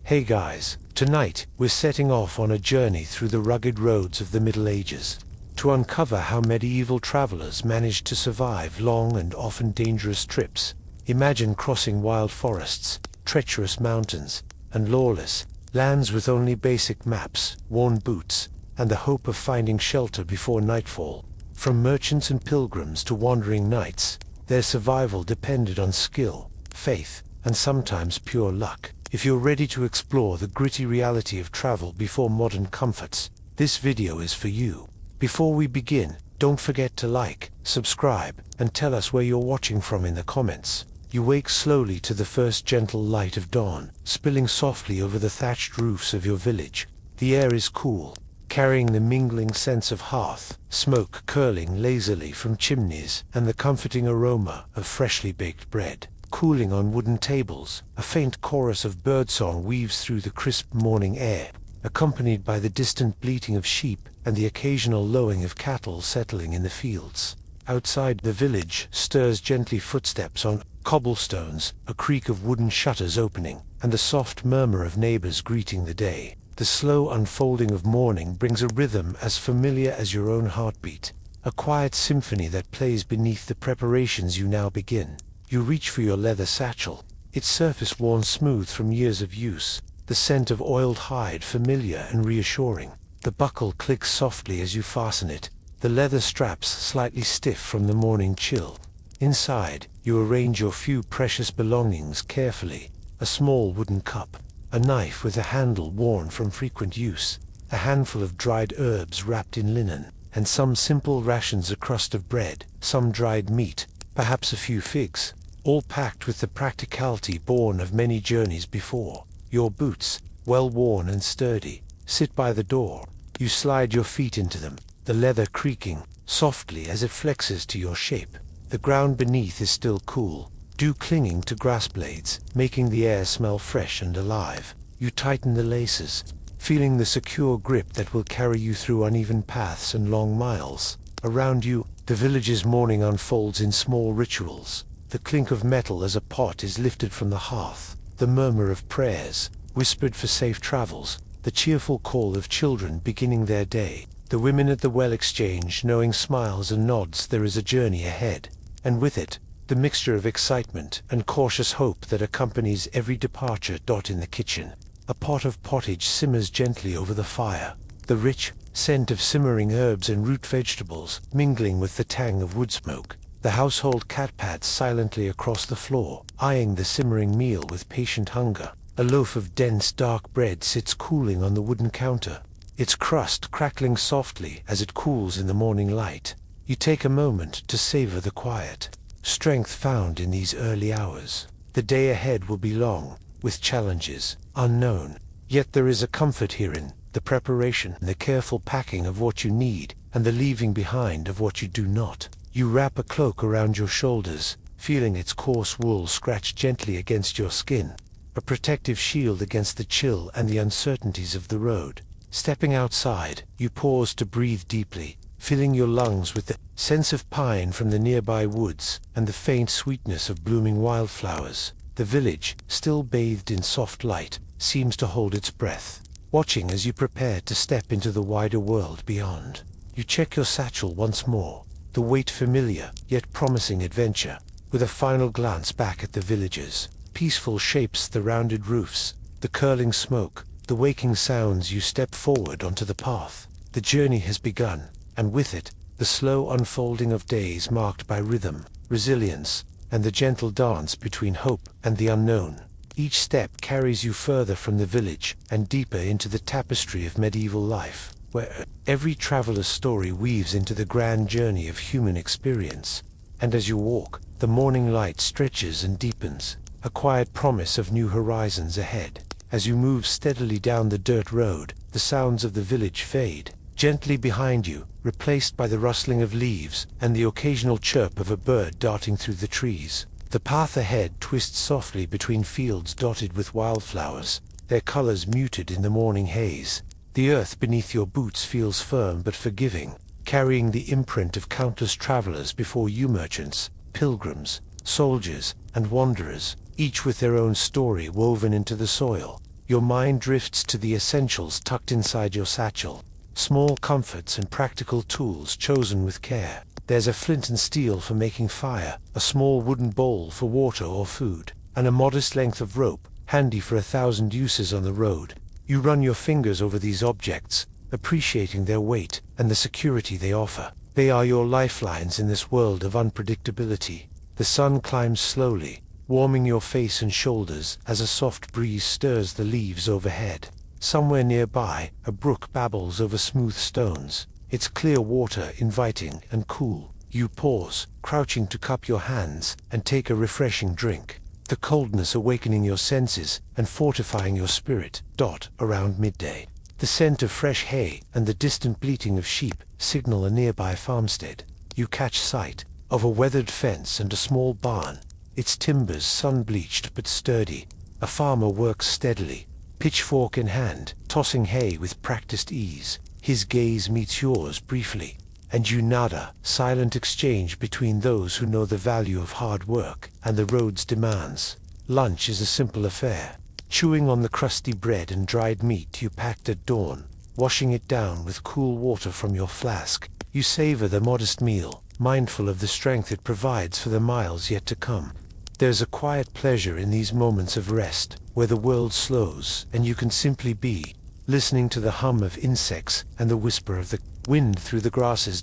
Hey guys, tonight we're setting off on a journey through the rugged roads of the Middle Ages to uncover how medieval travelers managed to survive long and often dangerous trips. Imagine crossing wild forests, treacherous mountains, and lawless lands with only basic maps, worn boots, and the hope of finding shelter before nightfall. From merchants and pilgrims to wandering knights, their survival depended on skill, faith, and sometimes pure luck. If you're ready to explore the gritty reality of travel before modern comforts, this video is for you. Before we begin, don't forget to like, subscribe, and tell us where you're watching from in the comments. You wake slowly to the first gentle light of dawn, spilling softly over the thatched roofs of your village. The air is cool, carrying the mingling scents of hearth, smoke curling lazily from chimneys, and the comforting aroma of freshly baked bread cooling on wooden tables. A faint chorus of birdsong weaves through the crisp morning air, accompanied by the distant bleating of sheep and the occasional lowing of cattle settling in the fields. Outside, the village stirs gently, footsteps on cobblestones, a creak of wooden shutters opening, and the soft murmur of neighbors greeting the day. The slow unfolding of morning brings a rhythm as familiar as your own heartbeat, a quiet symphony that plays beneath the preparations you now begin. You reach for your leather satchel, its surface worn smooth from years of use, the scent of oiled hide familiar and reassuring. The buckle clicks softly as you fasten it, the leather straps slightly stiff from the morning chill. Inside, you arrange your few precious belongings carefully: a small wooden cup, a knife with a handle worn from frequent use, a handful of dried herbs wrapped in linen, and some simple rations: a crust of bread, some dried meat, perhaps a few figs, all packed with the practicality born of many journeys before. Your boots, well worn and sturdy, sit by the door. You slide your feet into them, the leather creaking softly as it flexes to your shape. The ground beneath is still cool, dew clinging to grass blades, making the air smell fresh and alive. You tighten the laces, feeling the secure grip that will carry you through uneven paths and long miles. Around you, the village's morning unfolds in small rituals: the clink of metal as a pot is lifted from the hearth, the murmur of prayers, whispered for safe travels, the cheerful call of children beginning their day. The women at the well exchange knowing smiles and nods: there is a journey ahead, and with it, the mixture of excitement and cautious hope that accompanies every departure. In the kitchen, a pot of pottage simmers gently over the fire, the rich scent of simmering herbs and root vegetables mingling with the tang of wood smoke. The household cat pads silently across the floor, eyeing the simmering meal with patient hunger. A loaf of dense dark bread sits cooling on the wooden counter, its crust crackling softly as it cools in the morning light. You take a moment to savor the quiet strength found in these early hours. The day ahead will be long, with challenges unknown, yet there is a comfort herein: the preparation, the careful packing of what you need, and the leaving behind of what you do not. You wrap a cloak around your shoulders, feeling its coarse wool scratch gently against your skin, a protective shield against the chill and the uncertainties of the road. Stepping outside, you pause to breathe deeply, filling your lungs with the sense of pine from the nearby woods and the faint sweetness of blooming wildflowers. The village, still bathed in soft light, seems to hold its breath, watching as you prepare to step into the wider world beyond. You check your satchel once more, the weight familiar, yet promising adventure, with a final glance back at the village's peaceful shapes, the rounded roofs, the curling smoke, the waking sounds. You step forward onto the path. The journey has begun, and with it, the slow unfolding of days marked by rhythm, resilience, and the gentle dance between hope and the unknown. Each step carries you further from the village and deeper into the tapestry of medieval life, where every traveler's story weaves into the grand journey of human experience. And as you walk, the morning light stretches and deepens, a quiet promise of new horizons ahead. As you move steadily down the dirt road, the sounds of the village fade gently behind you, replaced by the rustling of leaves and the occasional chirp of a bird darting through the trees. The path ahead twists softly between fields dotted with wildflowers, their colors muted in the morning haze. The earth beneath your boots feels firm but forgiving, carrying the imprint of countless travelers before you: merchants, pilgrims, soldiers, and wanderers, each with their own story woven into the soil. your mind drifts to the essentials tucked inside your satchel. Small comforts and practical tools chosen with care. There's a flint and steel for making fire, a small wooden bowl for water or food, and a modest length of rope, handy for 1,000 uses on the road. You run your fingers over these objects, appreciating their weight and the security they offer. They are your lifelines in this world of unpredictability. The sun climbs slowly, warming your face and shoulders as a soft breeze stirs the leaves overhead. Somewhere nearby, a brook babbles over smooth stones, its clear water inviting and cool. You pause, crouching to cup your hands and take a refreshing drink, the coldness awakening your senses and fortifying your spirit. Around midday, the scent of fresh hay and the distant bleating of sheep signal a nearby farmstead. You catch sight of a weathered fence and a small barn, its timbers sun-bleached but sturdy. A farmer works steadily, pitchfork in hand, tossing hay with practiced ease. His gaze meets yours briefly, and you nod, silent exchange between those who know the value of hard work and the road's demands. Lunch is a simple affair, chewing on the crusty bread and dried meat you packed at dawn, washing it down with cool water from your flask. You savor the modest meal, mindful of the strength it provides for the miles yet to come. There's a quiet pleasure in these moments of rest, where the world slows and you can simply be, listening to the hum of insects and the whisper of the wind through the grasses.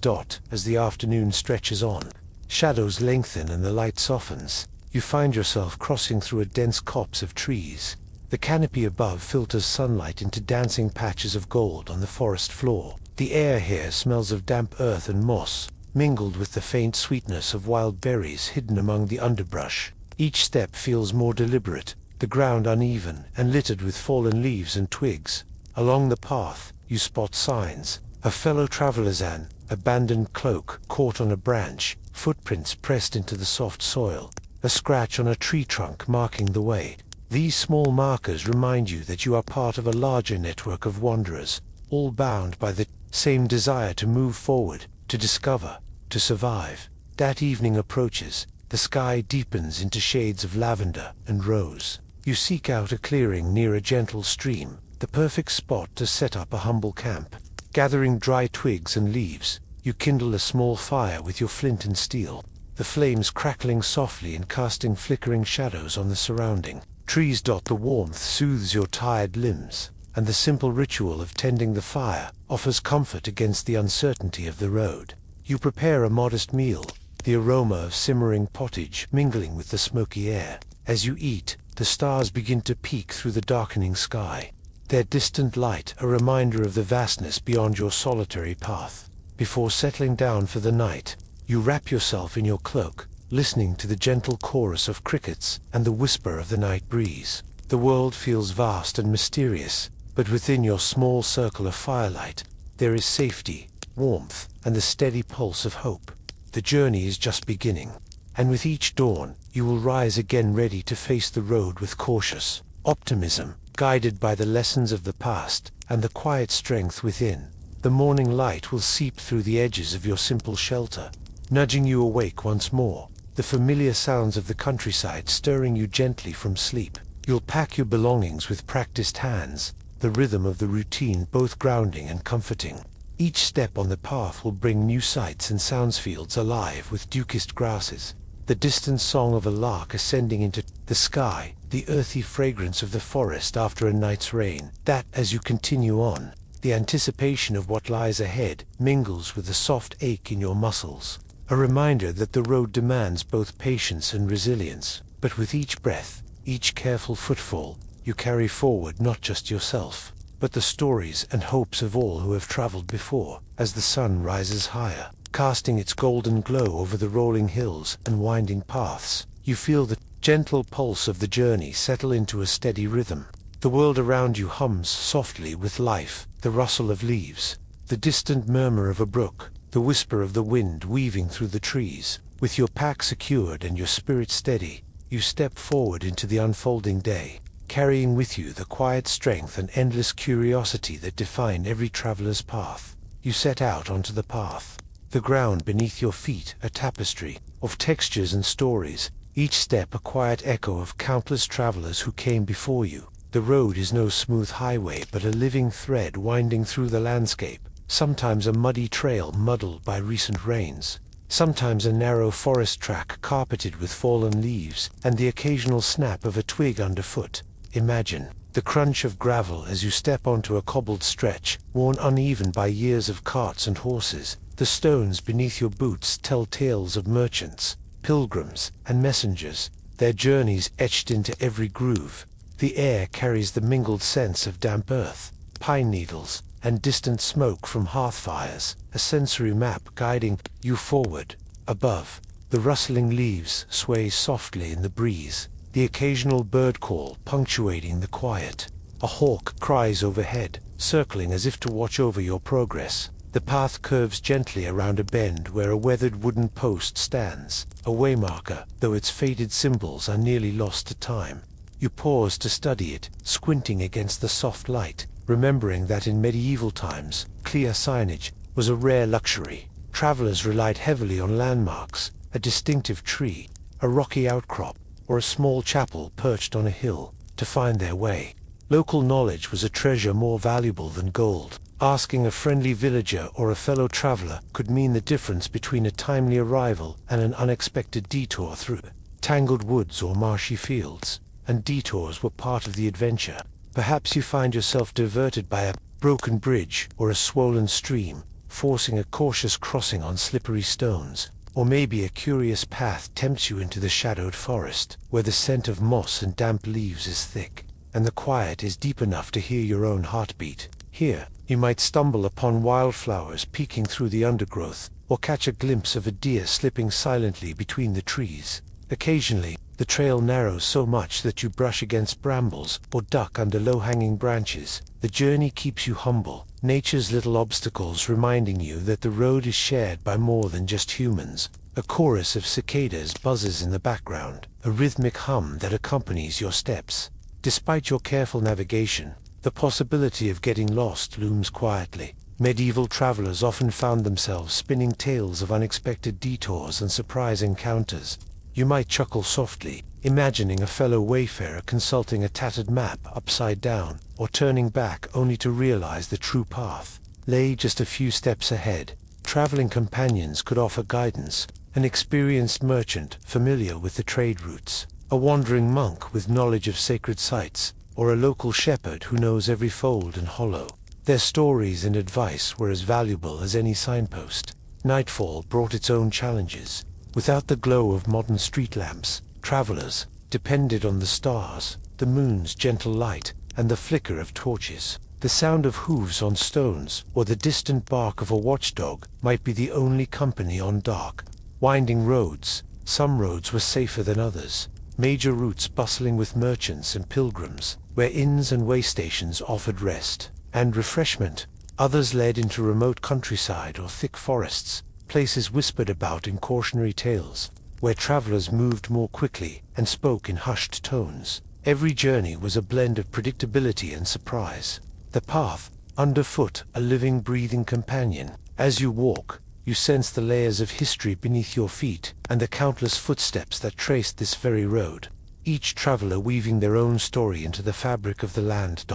As the afternoon stretches on, shadows lengthen and the light softens. You find yourself crossing through a dense copse of trees. The canopy above filters sunlight into dancing patches of gold on the forest floor. The air here smells of damp earth and moss, mingled with the faint sweetness of wild berries hidden among the underbrush. Each step feels more deliberate, the ground uneven and littered with fallen leaves and twigs. Along the path, you spot signs: a fellow traveler's abandoned cloak caught on a branch, footprints pressed into the soft soil, a scratch on a tree trunk marking the way. These small markers remind you that you are part of a larger network of wanderers, all bound by the same desire to move forward, to discover, to survive. That evening approaches. The sky deepens into shades of lavender and rose. You seek out a clearing near a gentle stream, the perfect spot to set up a humble camp. Gathering dry twigs and leaves, you kindle a small fire with your flint and steel, the flames crackling softly and casting flickering shadows on the surrounding trees. The warmth soothes your tired limbs, and the simple ritual of tending the fire offers comfort against the uncertainty of the road. You prepare a modest meal, the aroma of simmering pottage mingling with the smoky air. As you eat, the stars begin to peek through the darkening sky, their distant light a reminder of the vastness beyond your solitary path. Before settling down for the night, you wrap yourself in your cloak, listening to the gentle chorus of crickets and the whisper of the night breeze. The world feels vast and mysterious, but within your small circle of firelight, there is safety, warmth, and the steady pulse of hope. The journey is just beginning, and with each dawn, you will rise again ready to face the road with cautious optimism, guided by the lessons of the past and the quiet strength within. The morning light will seep through the edges of your simple shelter, nudging you awake once more, the familiar sounds of the countryside stirring you gently from sleep. You'll pack your belongings with practiced hands, the rhythm of the routine both grounding and comforting. Each step on the path will bring new sights and sounds, fields alive with dew-kissed grasses, the distant song of a lark ascending into the sky, the earthy fragrance of the forest after a night's rain. That, as you continue on, the anticipation of what lies ahead mingles with the soft ache in your muscles, a reminder that the road demands both patience and resilience. But with each breath, each careful footfall, you carry forward not just yourself, but the stories and hopes of all who have traveled before. As the sun rises higher, casting its golden glow over the rolling hills and winding paths, you feel the gentle pulse of the journey settle into a steady rhythm. The world around you hums softly with life, the rustle of leaves, the distant murmur of a brook, the whisper of the wind weaving through the trees. With your pack secured and your spirit steady, you step forward into the unfolding day, carrying with you the quiet strength and endless curiosity that define every traveler's path. You set out onto the path, the ground beneath your feet a tapestry of textures and stories, each step a quiet echo of countless travelers who came before you. The road is no smooth highway but a living thread winding through the landscape, sometimes a muddy trail muddled by recent rains, sometimes a narrow forest track carpeted with fallen leaves and the occasional snap of a twig underfoot. Imagine the crunch of gravel as you step onto a cobbled stretch, worn uneven by years of carts and horses. The stones beneath your boots tell tales of merchants, pilgrims, and messengers, their journeys etched into every groove. The air carries the mingled scents of damp earth, pine needles, and distant smoke from hearth fires, a sensory map guiding you forward. Above, the rustling leaves sway softly in the breeze, the occasional bird call punctuating the quiet. A hawk cries overhead, circling as if to watch over your progress. The path curves gently around a bend where a weathered wooden post stands, a waymarker, though its faded symbols are nearly lost to time. You pause to study it, squinting against the soft light, remembering that in medieval times, clear signage was a rare luxury. Travelers relied heavily on landmarks, a distinctive tree, a rocky outcrop, or a small chapel perched on a hill, to find their way. Local knowledge was a treasure more valuable than gold. Asking a friendly villager or a fellow traveler could mean the difference between a timely arrival and an unexpected detour through tangled woods or marshy fields. And detours were part of the adventure. Perhaps you find yourself diverted by a broken bridge or a swollen stream, forcing a cautious crossing on slippery stones. Or maybe a curious path tempts you into the shadowed forest, where the scent of moss and damp leaves is thick, and the quiet is deep enough to hear your own heartbeat. Here, you might stumble upon wildflowers peeking through the undergrowth, or catch a glimpse of a deer slipping silently between the trees. Occasionally, the trail narrows so much that you brush against brambles or duck under low-hanging branches. The journey keeps you humble, nature's little obstacles reminding you that the road is shared by more than just humans. A chorus of cicadas buzzes in the background, a rhythmic hum that accompanies your steps. Despite your careful navigation, the possibility of getting lost looms quietly. Medieval travelers often found themselves spinning tales of unexpected detours and surprise encounters. You might chuckle softly, imagining a fellow wayfarer consulting a tattered map upside down, or turning back only to realize the true path lay just a few steps ahead. Traveling companions could offer guidance, an experienced merchant familiar with the trade routes, a wandering monk with knowledge of sacred sites, or a local shepherd who knows every fold and hollow. Their stories and advice were as valuable as any signpost. Nightfall brought its own challenges. Without the glow of modern street lamps, travelers depended on the stars, the moon's gentle light, and the flicker of torches. The sound of hooves on stones, or the distant bark of a watchdog, might be the only company on dark, winding roads. Some roads were safer than others, major routes bustling with merchants and pilgrims, where inns and way stations offered rest and refreshment. Others led into remote countryside or thick forests, places whispered about in cautionary tales, where travelers moved more quickly and spoke in hushed tones. Every journey was a blend of predictability and surprise. The path, underfoot, a living, breathing companion. As you walk, you sense the layers of history beneath your feet and the countless footsteps that traced this very road, each traveler weaving their own story into the fabric of the land.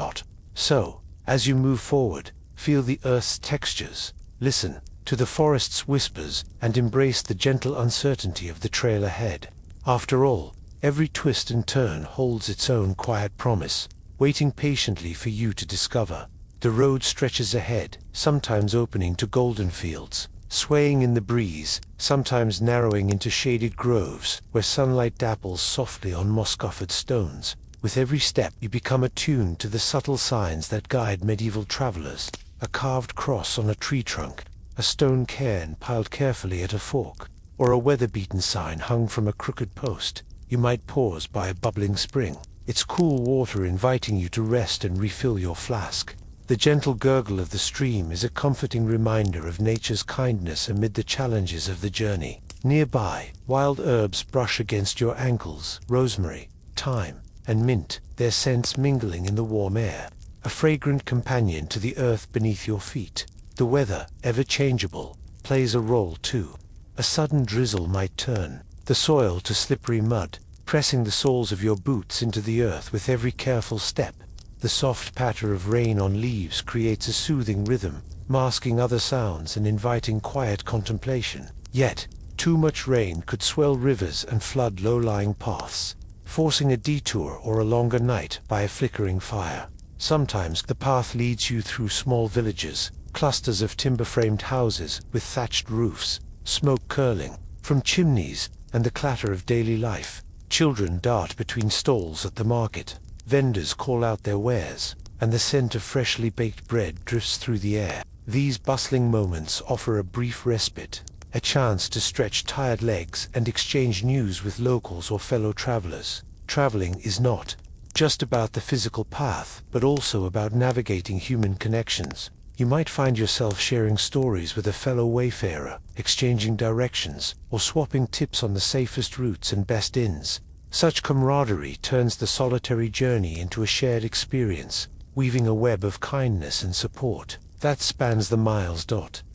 So, as you move forward, feel the earth's textures, listen to the forest's whispers, and embrace the gentle uncertainty of the trail ahead. After all, every twist and turn holds its own quiet promise, waiting patiently for you to discover. The road stretches ahead, sometimes opening to golden fields, swaying in the breeze, sometimes narrowing into shaded groves where sunlight dapples softly on moss-covered stones. With every step you become attuned to the subtle signs that guide medieval travelers. A carved cross on a tree trunk, a stone cairn piled carefully at a fork, or a weather-beaten sign hung from a crooked post. You might pause by a bubbling spring, its cool water inviting you to rest and refill your flask. The gentle gurgle of the stream is a comforting reminder of nature's kindness amid the challenges of the journey. Nearby, wild herbs brush against your ankles, rosemary, thyme, and mint, their scents mingling in the warm air, a fragrant companion to the earth beneath your feet. The weather, ever changeable, plays a role too. A sudden drizzle might turn the soil to slippery mud, pressing the soles of your boots into the earth with every careful step. The soft patter of rain on leaves creates a soothing rhythm, masking other sounds and inviting quiet contemplation. Yet, too much rain could swell rivers and flood low-lying paths, forcing a detour or a longer night by a flickering fire. Sometimes the path leads you through small villages, clusters of timber-framed houses with thatched roofs, smoke curling from chimneys, and the clatter of daily life. Children dart between stalls at the market, vendors call out their wares, and the scent of freshly baked bread drifts through the air. These bustling moments offer a brief respite, a chance to stretch tired legs and exchange news with locals or fellow travelers. Traveling is not just about the physical path, but also about navigating human connections. You might find yourself sharing stories with a fellow wayfarer, exchanging directions, or swapping tips on the safest routes and best inns. Such camaraderie turns the solitary journey into a shared experience, weaving a web of kindness and support that spans the miles.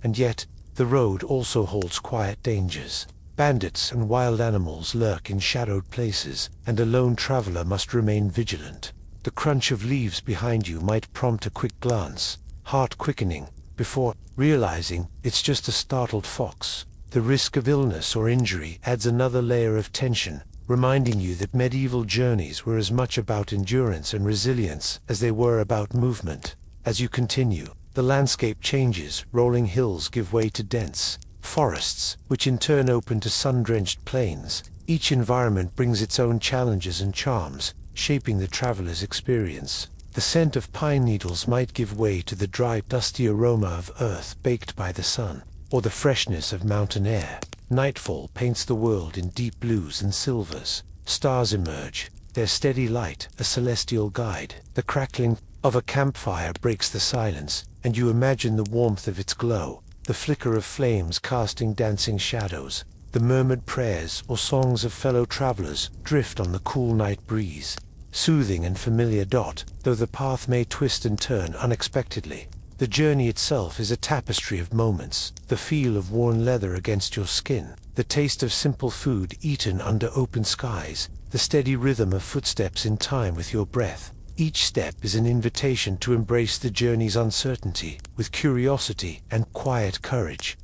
And yet, the road also holds quiet dangers. Bandits and wild animals lurk in shadowed places, and a lone traveler must remain vigilant. The crunch of leaves behind you might prompt a quick glance, heart quickening, before realizing it's just a startled fox. The risk of illness or injury adds another layer of tension, reminding you that medieval journeys were as much about endurance and resilience as they were about movement. As you continue, the landscape changes. Rolling hills give way to dense forests, which in turn open to sun-drenched plains. Each environment brings its own challenges and charms, shaping the traveler's experience. The scent of pine needles might give way to the dry, dusty aroma of earth baked by the sun, or the freshness of mountain air. Nightfall paints the world in deep blues and silvers. Stars emerge, their steady light a celestial guide. The crackling of a campfire breaks the silence, and you imagine the warmth of its glow, the flicker of flames casting dancing shadows. The murmured prayers or songs of fellow travelers drift on the cool night breeze, soothing and familiar. Though the path may twist and turn unexpectedly, the journey itself is a tapestry of moments. The feel of worn leather against your skin, the taste of simple food eaten under open skies, the steady rhythm of footsteps in time with your breath. Each step is an invitation to embrace the journey's uncertainty with curiosity and quiet courage.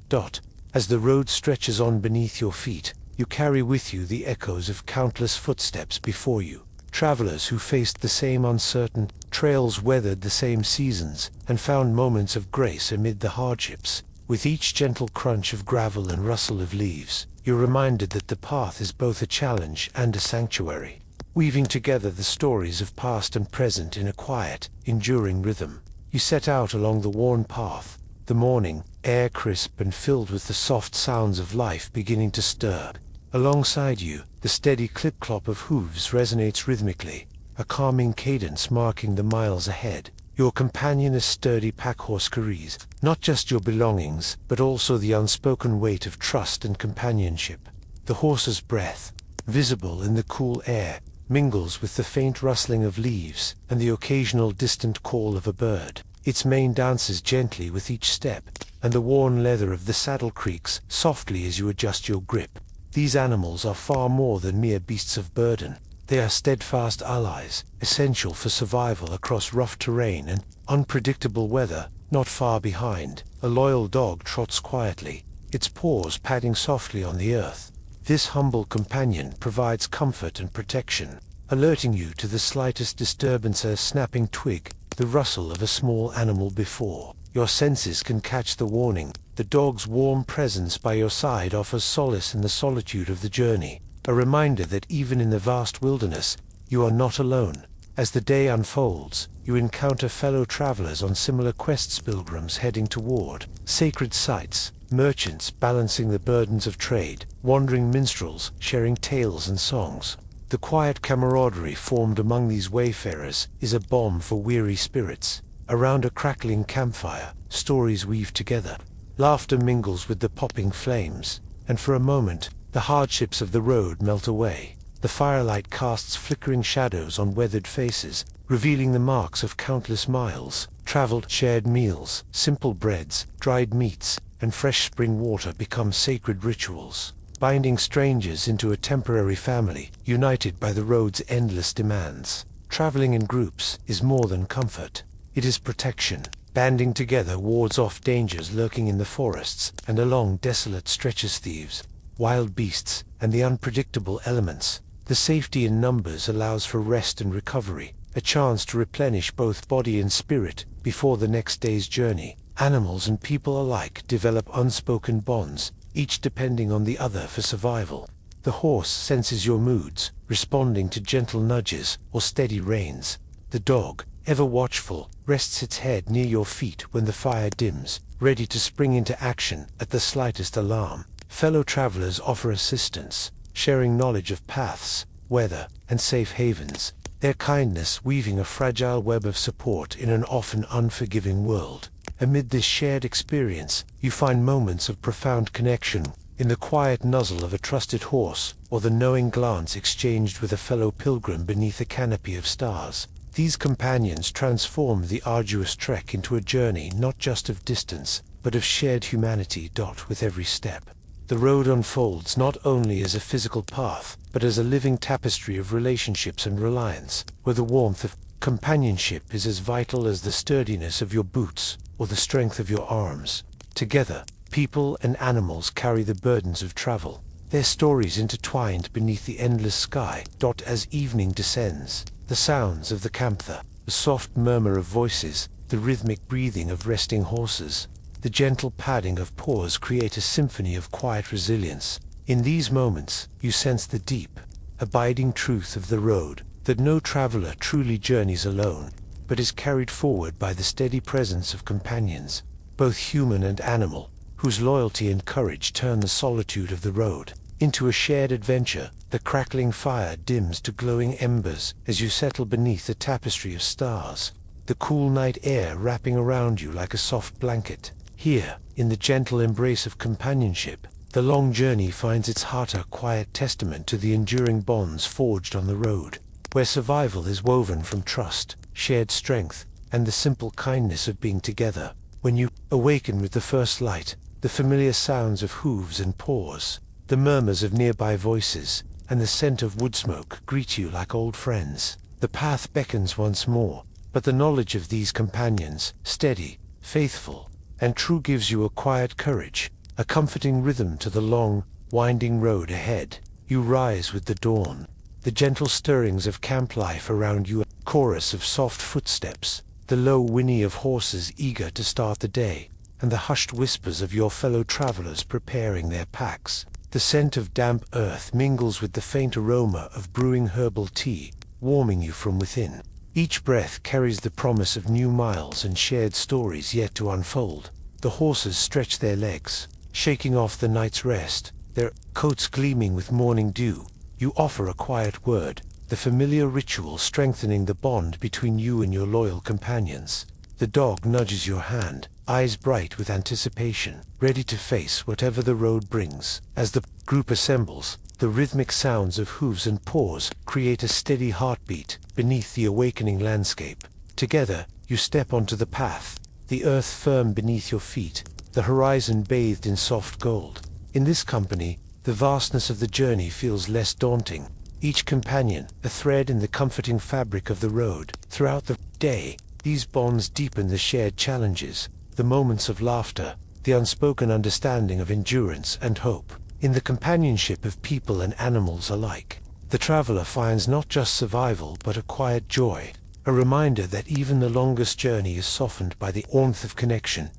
As the road stretches on beneath your feet, you carry with you the echoes of countless footsteps before you. Travelers who faced the same uncertain trails, weathered the same seasons, and found moments of grace amid the hardships. With each gentle crunch of gravel and rustle of leaves, you're reminded that the path is both a challenge and a sanctuary, weaving together the stories of past and present in a quiet, enduring rhythm. You set out along the worn path, the morning air crisp and filled with the soft sounds of life beginning to stir. Alongside you, the steady clip-clop of hooves resonates rhythmically, a calming cadence marking the miles ahead. Your companion, a sturdy packhorse, carries not just your belongings, but also the unspoken weight of trust and companionship. The horse's breath, visible in the cool air, mingles with the faint rustling of leaves and the occasional distant call of a bird. Its mane dances gently with each step, and the worn leather of the saddle creaks softly as you adjust your grip. These animals are far more than mere beasts of burden. They are steadfast allies, essential for survival across rough terrain and unpredictable weather. Not far behind, a loyal dog trots quietly, its paws padding softly on the earth. This humble companion provides comfort and protection, alerting you to the slightest disturbance, a snapping twig, the rustle of a small animal before your senses can catch the warning. The dog's warm presence by your side offers solace in the solitude of the journey, a reminder that even in the vast wilderness, you are not alone. As the day unfolds, you encounter fellow travelers on similar quests, pilgrims heading toward sacred sites, merchants balancing the burdens of trade, wandering minstrels sharing tales and songs. The quiet camaraderie formed among these wayfarers is a balm for weary spirits. Around a crackling campfire, stories weave together. Laughter mingles with the popping flames, and for a moment, the hardships of the road melt away. The firelight casts flickering shadows on weathered faces, revealing the marks of countless miles traveled. Shared meals, simple breads, dried meats, and fresh spring water become sacred rituals, binding strangers into a temporary family, united by the road's endless demands. Traveling in groups is more than comfort. It is protection. Banding together wards off dangers lurking in the forests and along desolate stretches, thieves, wild beasts, and the unpredictable elements. The safety in numbers allows for rest and recovery, a chance to replenish both body and spirit before the next day's journey. Animals and people alike develop unspoken bonds, each depending on the other for survival. The horse senses your moods, responding to gentle nudges or steady reins. The dog, ever watchful, rests its head near your feet when the fire dims, ready to spring into action at the slightest alarm. Fellow travelers offer assistance, sharing knowledge of paths, weather, and safe havens, their kindness weaving a fragile web of support in an often unforgiving world. Amid this shared experience, you find moments of profound connection in the quiet nuzzle of a trusted horse, or the knowing glance exchanged with a fellow pilgrim beneath a canopy of stars. These companions transform the arduous trek into a journey not just of distance, but of shared humanity. With every step, the road unfolds not only as a physical path, but as a living tapestry of relationships and reliance, where the warmth of companionship is as vital as the sturdiness of your boots or the strength of your arms. Together, people and animals carry the burdens of travel, their stories intertwined beneath the endless sky. As evening descends, the sounds of the campfire, the soft murmur of voices, the rhythmic breathing of resting horses, the gentle padding of paws create a symphony of quiet resilience. In these moments, you sense the deep, abiding truth of the road, that no traveler truly journeys alone, but is carried forward by the steady presence of companions, both human and animal, whose loyalty and courage turn the solitude of the road into a shared adventure. The crackling fire dims to glowing embers as you settle beneath a tapestry of stars, the cool night air wrapping around you like a soft blanket. Here, in the gentle embrace of companionship, the long journey finds its heart, a quiet testament to the enduring bonds forged on the road, where survival is woven from trust, shared strength, and the simple kindness of being together. When you awaken with the first light, the familiar sounds of hooves and paws, the murmurs of nearby voices, and the scent of wood smoke greet you like old friends. The path beckons once more, but the knowledge of these companions, steady, faithful, and true, gives you a quiet courage, a comforting rhythm to the long, winding road ahead. You rise with the dawn, the gentle stirrings of camp life around you, a chorus of soft footsteps, the low whinny of horses eager to start the day, and the hushed whispers of your fellow travelers preparing their packs. The scent of damp earth mingles with the faint aroma of brewing herbal tea, warming you from within. Each breath carries the promise of new miles and shared stories yet to unfold. The horses stretch their legs, shaking off the night's rest, their coats gleaming with morning dew. You offer a quiet word, the familiar ritual strengthening the bond between you and your loyal companions. The dog nudges your hand, eyes bright with anticipation, ready to face whatever the road brings. As the group assembles, the rhythmic sounds of hooves and paws create a steady heartbeat beneath the awakening landscape. Together, you step onto the path, the earth firm beneath your feet, the horizon bathed in soft gold. In this company, the vastness of the journey feels less daunting, each companion a thread in the comforting fabric of the road. Throughout the day, these bonds deepen the shared challenges, the moments of laughter, the unspoken understanding of endurance and hope. In the companionship of people and animals alike, the traveler finds not just survival but a quiet joy, a reminder that even the longest journey is softened by the warmth of connection.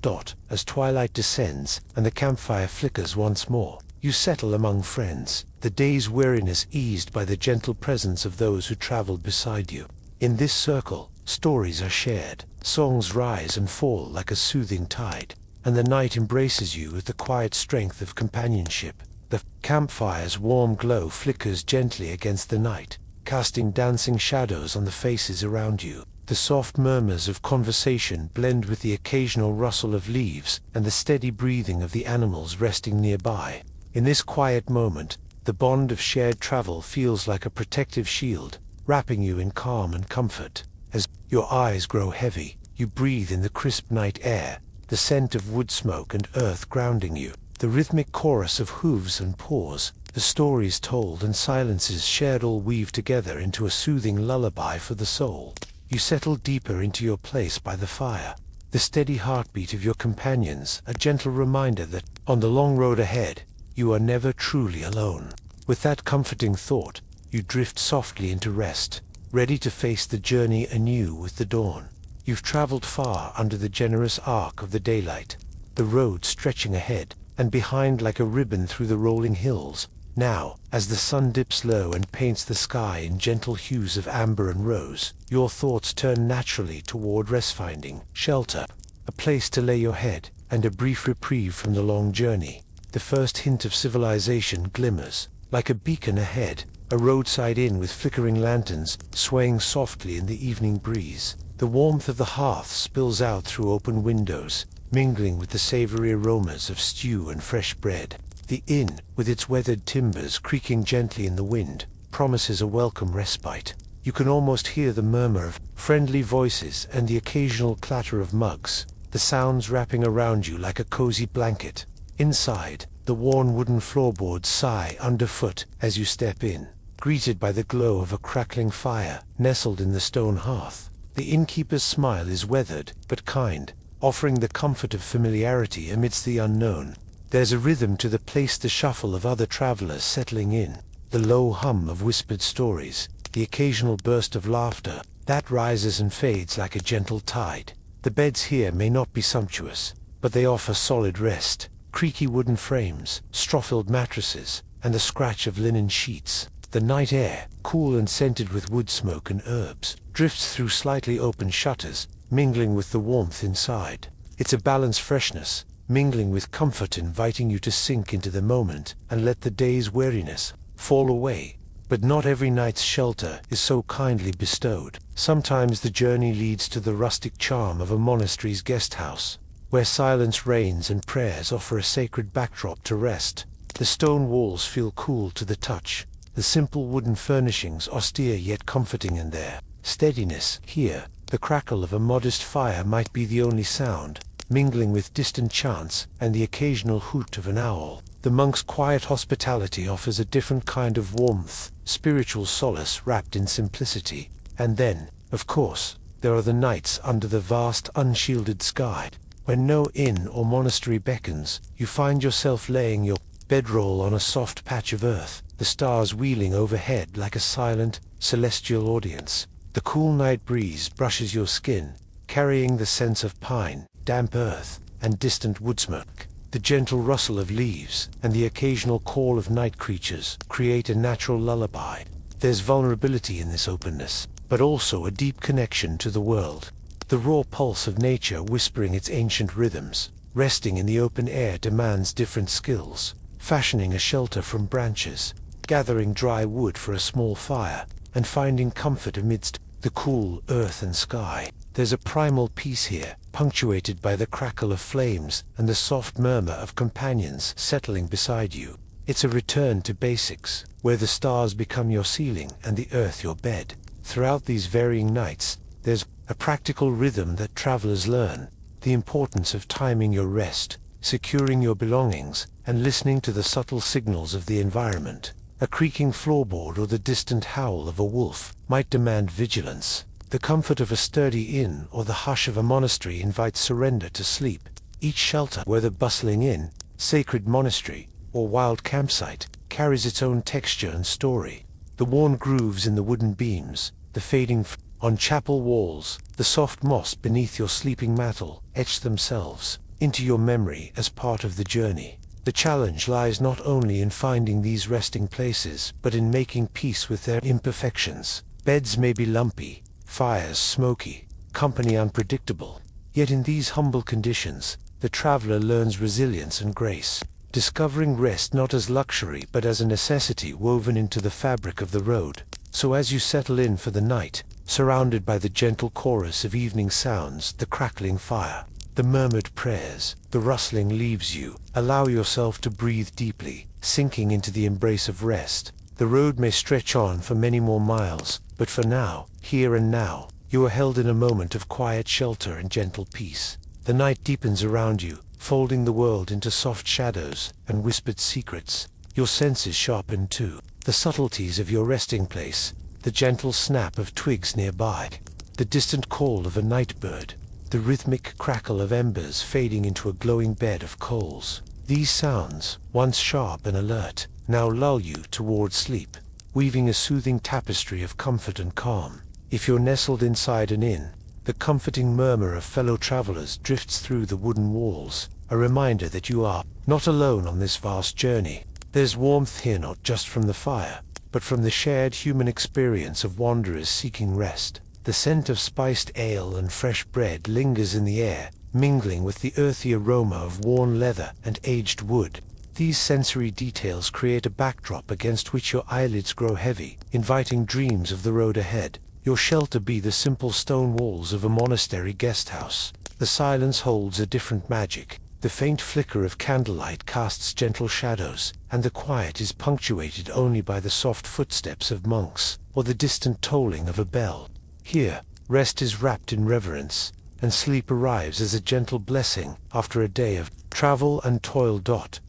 As twilight descends and the campfire flickers once more, you settle among friends, the day's weariness eased by the gentle presence of those who traveled beside you. In this circle, stories are shared, songs rise and fall like a soothing tide, and the night embraces you with the quiet strength of companionship. The campfire's warm glow flickers gently against the night, casting dancing shadows on the faces around you. The soft murmurs of conversation blend with the occasional rustle of leaves and the steady breathing of the animals resting nearby. In this quiet moment, the bond of shared travel feels like a protective shield, wrapping you in calm and comfort. As your eyes grow heavy, you breathe in the crisp night air, the scent of wood smoke and earth grounding you. The rhythmic chorus of hooves and paws, The stories told and silences shared all weave together into a soothing lullaby for the soul. You settle deeper into your place by the fire. The steady heartbeat of your companions, a gentle reminder that, on the long road ahead, you are never truly alone. With that comforting thought, you drift softly into rest, ready to face the journey anew with the dawn. You've traveled far under the generous arc of the daylight, the road stretching ahead and behind like a ribbon through the rolling hills. Now, as the sun dips low and paints the sky in gentle hues of amber and rose, your thoughts turn naturally toward rest-finding, shelter, a place to lay your head, and a brief reprieve from the long journey. The first hint of civilization glimmers, like a beacon ahead, a roadside inn with flickering lanterns swaying softly in the evening breeze. The warmth of the hearth spills out through open windows, mingling with the savory aromas of stew and fresh bread. The inn, with its weathered timbers creaking gently in the wind, promises a welcome respite. You can almost hear the murmur of friendly voices and the occasional clatter of mugs, the sounds wrapping around you like a cozy blanket. Inside, the worn wooden floorboards sigh underfoot as you step in, greeted by the glow of a crackling fire nestled in the stone hearth. The innkeeper's smile is weathered but kind, offering the comfort of familiarity amidst the unknown. There's a rhythm to the place, the shuffle of other travelers settling in, the low hum of whispered stories, the occasional burst of laughter that rises and fades like a gentle tide. The beds here may not be sumptuous, but they offer solid rest. Creaky wooden frames, straw-filled mattresses, and the scratch of linen sheets. The night air, cool and scented with wood smoke and herbs, drifts through slightly open shutters, mingling with the warmth inside. It's a balanced freshness, mingling with comfort, inviting you to sink into the moment and let the day's weariness fall away. But not every night's shelter is so kindly bestowed. Sometimes the journey leads to the rustic charm of a monastery's guest house, where silence reigns and prayers offer a sacred backdrop to rest. The stone walls feel cool to the touch, the simple wooden furnishings austere yet comforting in their steadiness. Here, the crackle of a modest fire might be the only sound, mingling with distant chants and the occasional hoot of an owl. The monk's quiet hospitality offers a different kind of warmth, spiritual solace wrapped in simplicity. And then, of course, there are the nights under the vast unshielded sky. When no inn or monastery beckons, you find yourself laying your bedroll on a soft patch of earth, the stars wheeling overhead like a silent, celestial audience. The cool night breeze brushes your skin, carrying the sense of pine, damp earth, and distant wood smoke. The gentle rustle of leaves and the occasional call of night creatures create a natural lullaby. There's vulnerability in this openness, but also a deep connection to the world. The raw pulse of nature whispering its ancient rhythms. Resting in the open air demands different skills. Fashioning a shelter from branches, gathering dry wood for a small fire, and finding comfort amidst the cool earth and sky. There's a primal peace here, punctuated by the crackle of flames and the soft murmur of companions settling beside you. It's a return to basics, where the stars become your ceiling and the earth your bed. Throughout these varying nights, there's a practical rhythm that travelers learn, the importance of timing your rest, securing your belongings, and listening to the subtle signals of the environment. A creaking floorboard or the distant howl of a wolf might demand vigilance. The comfort of a sturdy inn or the hush of a monastery invites surrender to sleep. Each shelter, whether bustling inn, sacred monastery, or wild campsite, carries its own texture and story. The worn grooves in the wooden beams, the fading on chapel walls, the soft moss beneath your sleeping mattle, etch themselves into your memory as part of the journey. The challenge lies not only in finding these resting places, but in making peace with their imperfections. Beds may be lumpy, fires smoky, company unpredictable. Yet in these humble conditions, the traveler learns resilience and grace, discovering rest not as luxury but as a necessity woven into the fabric of the road. So as you settle in for the night, surrounded by the gentle chorus of evening sounds, the crackling fire, the murmured prayers, the rustling leaves, you allow yourself to breathe deeply, sinking into the embrace of rest. The road may stretch on for many more miles, but for now, here and now, you are held in a moment of quiet shelter and gentle peace. The night deepens around you, folding the world into soft shadows and whispered secrets. your senses sharpen too. The subtleties of your resting place, the gentle snap of twigs nearby, the distant call of a night bird, the rhythmic crackle of embers fading into a glowing bed of coals. These sounds, once sharp and alert, now lull you towards sleep, weaving a soothing tapestry of comfort and calm. If you're nestled inside an inn, the comforting murmur of fellow travelers drifts through the wooden walls, a reminder that you are not alone on this vast journey. There's warmth here not just from the fire, but from the shared human experience of wanderers seeking rest. The scent of spiced ale and fresh bread lingers in the air, mingling with the earthy aroma of worn leather and aged wood. These sensory details create a backdrop against which your eyelids grow heavy, inviting dreams of the road ahead. Your shelter be the simple stone walls of a monastery guest house. The silence holds a different magic. The faint flicker of candlelight casts gentle shadows, and the quiet is punctuated only by the soft footsteps of monks, or the distant tolling of a bell. Here, rest is wrapped in reverence, and sleep arrives as a gentle blessing after a day of travel and toil.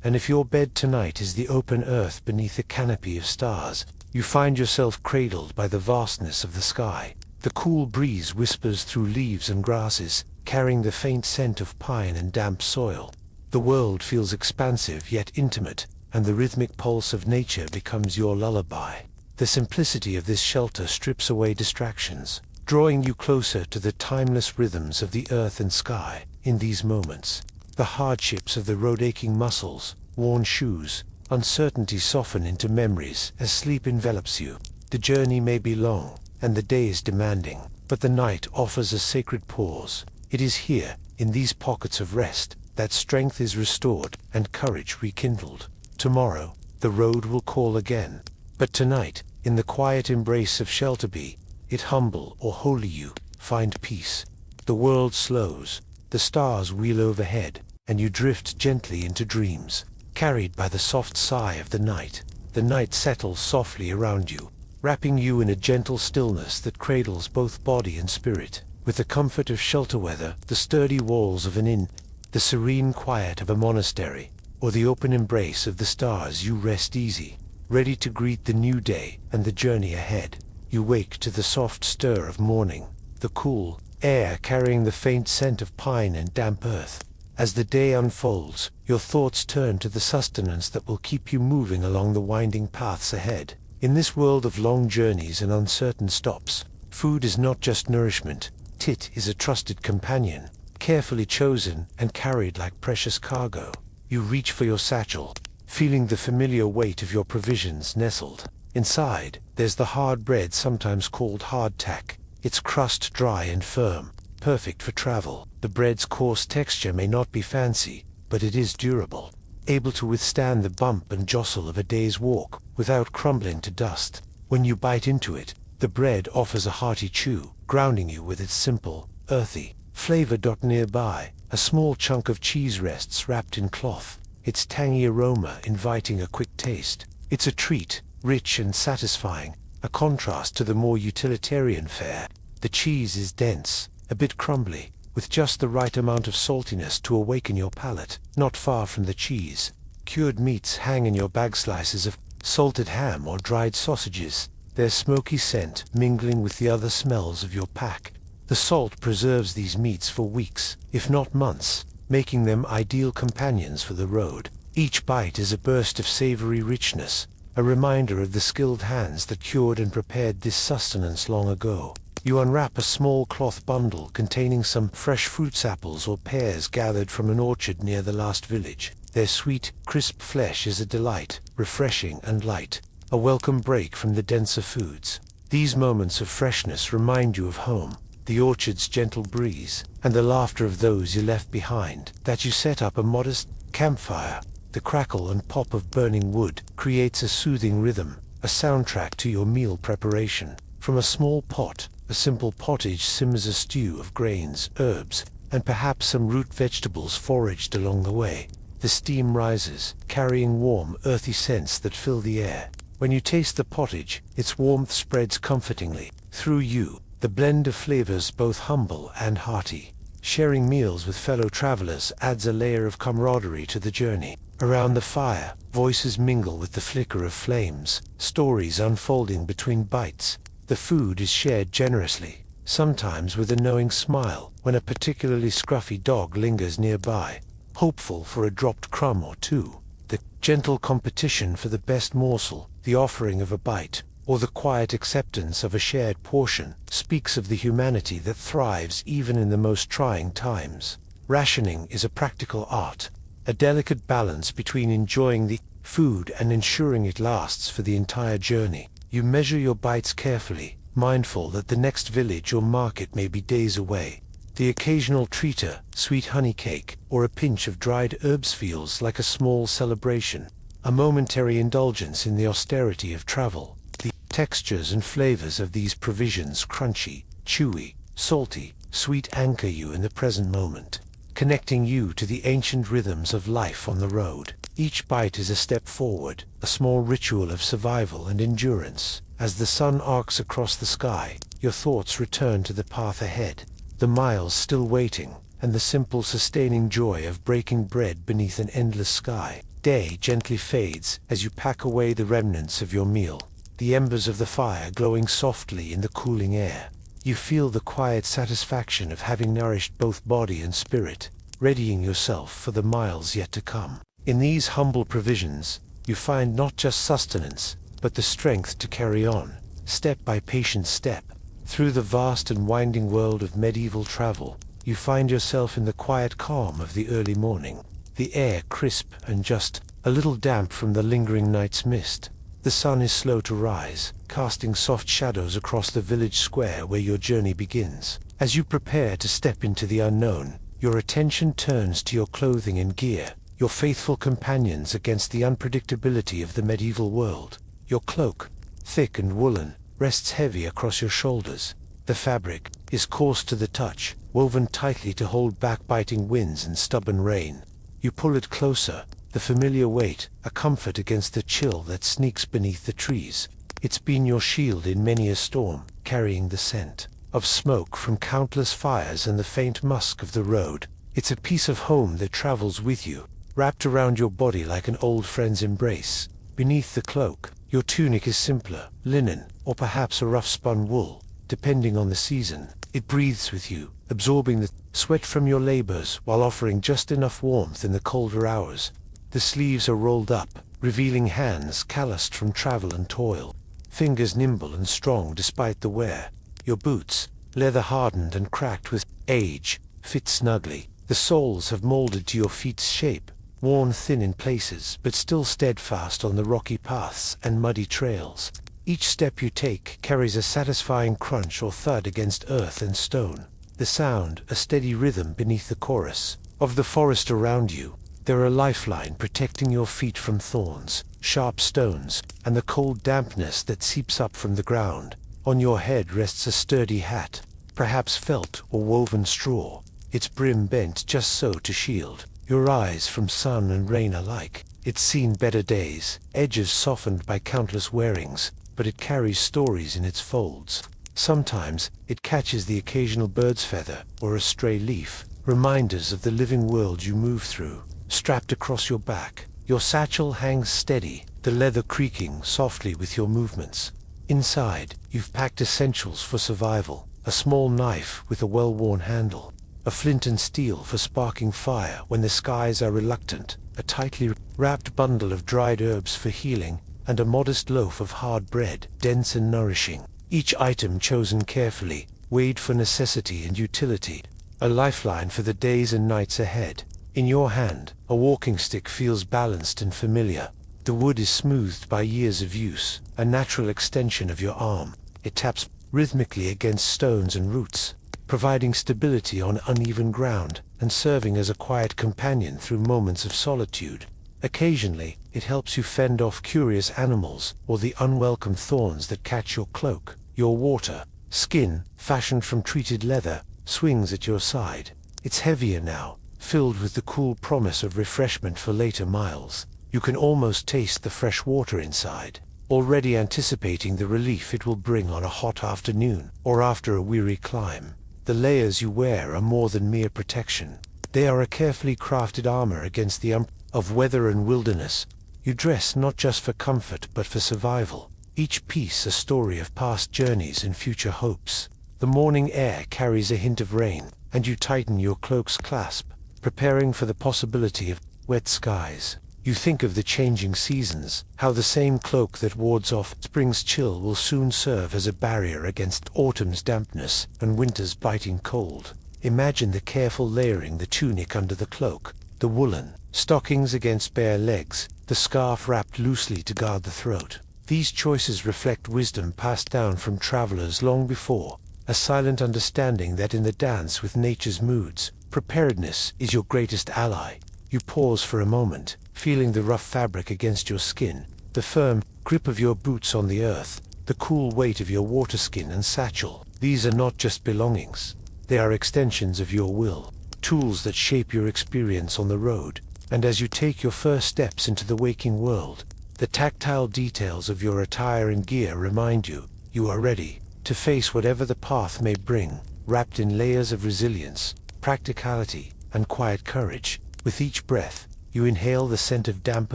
And if your bed tonight is the open earth beneath a canopy of stars, you find yourself cradled by the vastness of the sky. The cool breeze whispers through leaves and grasses, carrying the faint scent of pine and damp soil. The world feels expansive yet intimate, and the rhythmic pulse of nature becomes your lullaby. The simplicity of this shelter strips away distractions, drawing you closer to the timeless rhythms of the earth and sky. In these moments, the hardships of the road-aching muscles, worn shoes, uncertainty soften into memories as sleep envelops you. The journey may be long, and the day is demanding, but the night offers a sacred pause. It is here, in these pockets of rest, that strength is restored and courage rekindled. Tomorrow, the road will call again, but tonight, in the quiet embrace of shelter, be it humble or holy, you find peace. The world slows, the stars wheel overhead, and you drift gently into dreams, carried by the soft sigh of the night. The night settles softly around you, wrapping you in a gentle stillness that cradles both body and spirit. With the comfort of shelter, whether the sturdy walls of an inn, the serene quiet of a monastery, or the open embrace of the stars, you rest easy, ready to greet the new day and the journey ahead. You wake to the soft stir of morning, the cool air carrying the faint scent of pine and damp earth. As the day unfolds, your thoughts turn to the sustenance that will keep you moving along the winding paths ahead. In this world of long journeys and uncertain stops, food is not just nourishment, it is a trusted companion, carefully chosen and carried like precious cargo. You reach for your satchel, feeling the familiar weight of your provisions nestled. Inside, there's the hard bread, sometimes called hardtack, its crust dry and firm, perfect for travel. The bread's coarse texture may not be fancy, but it is durable, able to withstand the bump and jostle of a day's walk without crumbling to dust. When you bite into it, the bread offers a hearty chew, grounding you with its simple, earthy flavor. Nearby, a small chunk of cheese rests wrapped in cloth, its tangy aroma inviting a quick taste. It's a treat, rich and satisfying, a contrast to the more utilitarian fare. The cheese is dense, a bit crumbly, with just the right amount of saltiness to awaken your palate. Not far from the cheese, cured meats hang in your bag, slices of salted ham or dried sausages, their smoky scent mingling with the other smells of your pack. The salt preserves these meats for weeks, if not months, making them ideal companions for the road. Each bite is a burst of savory richness, a reminder of the skilled hands that cured and prepared this sustenance long ago. You unwrap a small cloth bundle containing some fresh fruits, apples or pears gathered from an orchard near the last village. Their sweet, crisp flesh is a delight, refreshing and light, a welcome break from the denser foods. These moments of freshness remind you of home, the orchard's gentle breeze, and the laughter of those you left behind. That you set up a modest campfire. The crackle and pop of burning wood creates a soothing rhythm, a soundtrack to your meal preparation. From a small pot, a simple pottage simmers, a stew of grains, herbs, and perhaps some root vegetables foraged along the way. The steam rises, carrying warm, earthy scents that fill the air. When you taste the pottage, its warmth spreads comfortingly through you, the blend of flavors both humble and hearty. Sharing meals with fellow travelers adds a layer of camaraderie to the journey. Around the fire, voices mingle with the flicker of flames, stories unfolding between bites. The food is shared generously, sometimes with a knowing smile when a particularly scruffy dog lingers nearby, hopeful for a dropped crumb or two. The gentle competition for the best morsel, the offering of a bite, or the quiet acceptance of a shared portion, speaks of the humanity that thrives even in the most trying times. Rationing is a practical art, a delicate balance between enjoying the food and ensuring it lasts for the entire journey. You measure your bites carefully, mindful that the next village or market may be days away. The occasional treater, sweet honey cake, or a pinch of dried herbs feels like a small celebration, a momentary indulgence in the austerity of travel. The textures and flavors of these provisions, crunchy, chewy, salty, sweet, anchor you in the present moment, connecting you to the ancient rhythms of life on the road. Each bite is a step forward, a small ritual of survival and endurance. As the sun arcs across the sky, your thoughts return to the path ahead, the miles still waiting, and the simple sustaining joy of breaking bread beneath an endless sky. Day gently fades as you pack away the remnants of your meal, the embers of the fire glowing softly in the cooling air. You feel the quiet satisfaction of having nourished both body and spirit, readying yourself for the miles yet to come. In these humble provisions, you find not just sustenance, but the strength to carry on, step by patient step. Through the vast and winding world of medieval travel, you find yourself in the quiet calm of the early morning, the air crisp and just a little damp from the lingering night's mist. The sun is slow to rise, casting soft shadows across the village square where your journey begins. As you prepare to step into the unknown, your attention turns to your clothing and gear, your faithful companions against the unpredictability of the medieval world. Your cloak, thick and woolen, rests heavy across your shoulders. The fabric is coarse to the touch, woven tightly to hold back biting winds and stubborn rain. You pull it closer, the familiar weight, a comfort against the chill that sneaks beneath the trees. It's been your shield in many a storm, carrying the scent of smoke from countless fires and the faint musk of the road. It's a piece of home that travels with you, wrapped around your body like an old friend's embrace. Beneath the cloak, your tunic is simpler, linen, or perhaps a rough-spun wool, depending on the season. It breathes with you, absorbing the sweat from your labors while offering just enough warmth in the colder hours. The sleeves are rolled up, revealing hands calloused from travel and toil, fingers nimble and strong despite the wear. Your boots, leather-hardened and cracked with age, fit snugly. The soles have molded to your feet's shape, worn thin in places but still steadfast on the rocky paths and muddy trails. Each step you take carries a satisfying crunch or thud against earth and stone. The sound, a steady rhythm beneath the chorus of the forest around you. They're a lifeline protecting your feet from thorns, sharp stones, and the cold dampness that seeps up from the ground. On your head rests a sturdy hat, perhaps felt or woven straw, its brim bent just so to shield your eyes from sun and rain alike. It's seen better days, edges softened by countless wearings, but it carries stories in its folds. Sometimes it catches the occasional bird's feather or a stray leaf, reminders of the living world you move through. Strapped across your back, your satchel hangs steady, the leather creaking softly with your movements. Inside, you've packed essentials for survival, a small knife with a well-worn handle, a flint and steel for sparking fire when the skies are reluctant, a tightly wrapped bundle of dried herbs for healing, and a modest loaf of hard bread, dense and nourishing. Each item chosen carefully, weighed for necessity and utility, a lifeline for the days and nights ahead. In your hand, a walking stick feels balanced and familiar. The wood is smoothed by years of use, a natural extension of your arm. It taps rhythmically against stones and roots, providing stability on uneven ground and serving as a quiet companion through moments of solitude. Occasionally, it helps you fend off curious animals or the unwelcome thorns that catch your cloak. Your water, skin, fashioned from treated leather, swings at your side. It's heavier now, filled with the cool promise of refreshment for later miles. You can almost taste the fresh water inside, already anticipating the relief it will bring on a hot afternoon or after a weary climb. The layers you wear are more than mere protection. They are a carefully crafted armor against the of weather and wilderness. You dress not just for comfort but for survival. Each piece a story of past journeys and future hopes. The morning air carries a hint of rain, and you tighten your cloak's clasp, preparing for the possibility of wet skies. You think of the changing seasons, how the same cloak that wards off spring's chill will soon serve as a barrier against autumn's dampness and winter's biting cold. Imagine the careful layering, the tunic under the cloak, the woolen stockings against bare legs, the scarf wrapped loosely to guard the throat. These choices reflect wisdom passed down from travelers long before, a silent understanding that in the dance with nature's moods, preparedness is your greatest ally. You pause for a moment, feeling the rough fabric against your skin, the firm grip of your boots on the earth, the cool weight of your waterskin and satchel. These are not just belongings. They are extensions of your will, tools that shape your experience on the road. And as you take your first steps into the waking world, the tactile details of your attire and gear remind you, you are ready to face whatever the path may bring, wrapped in layers of resilience, practicality, and quiet courage. With each breath, you inhale the scent of damp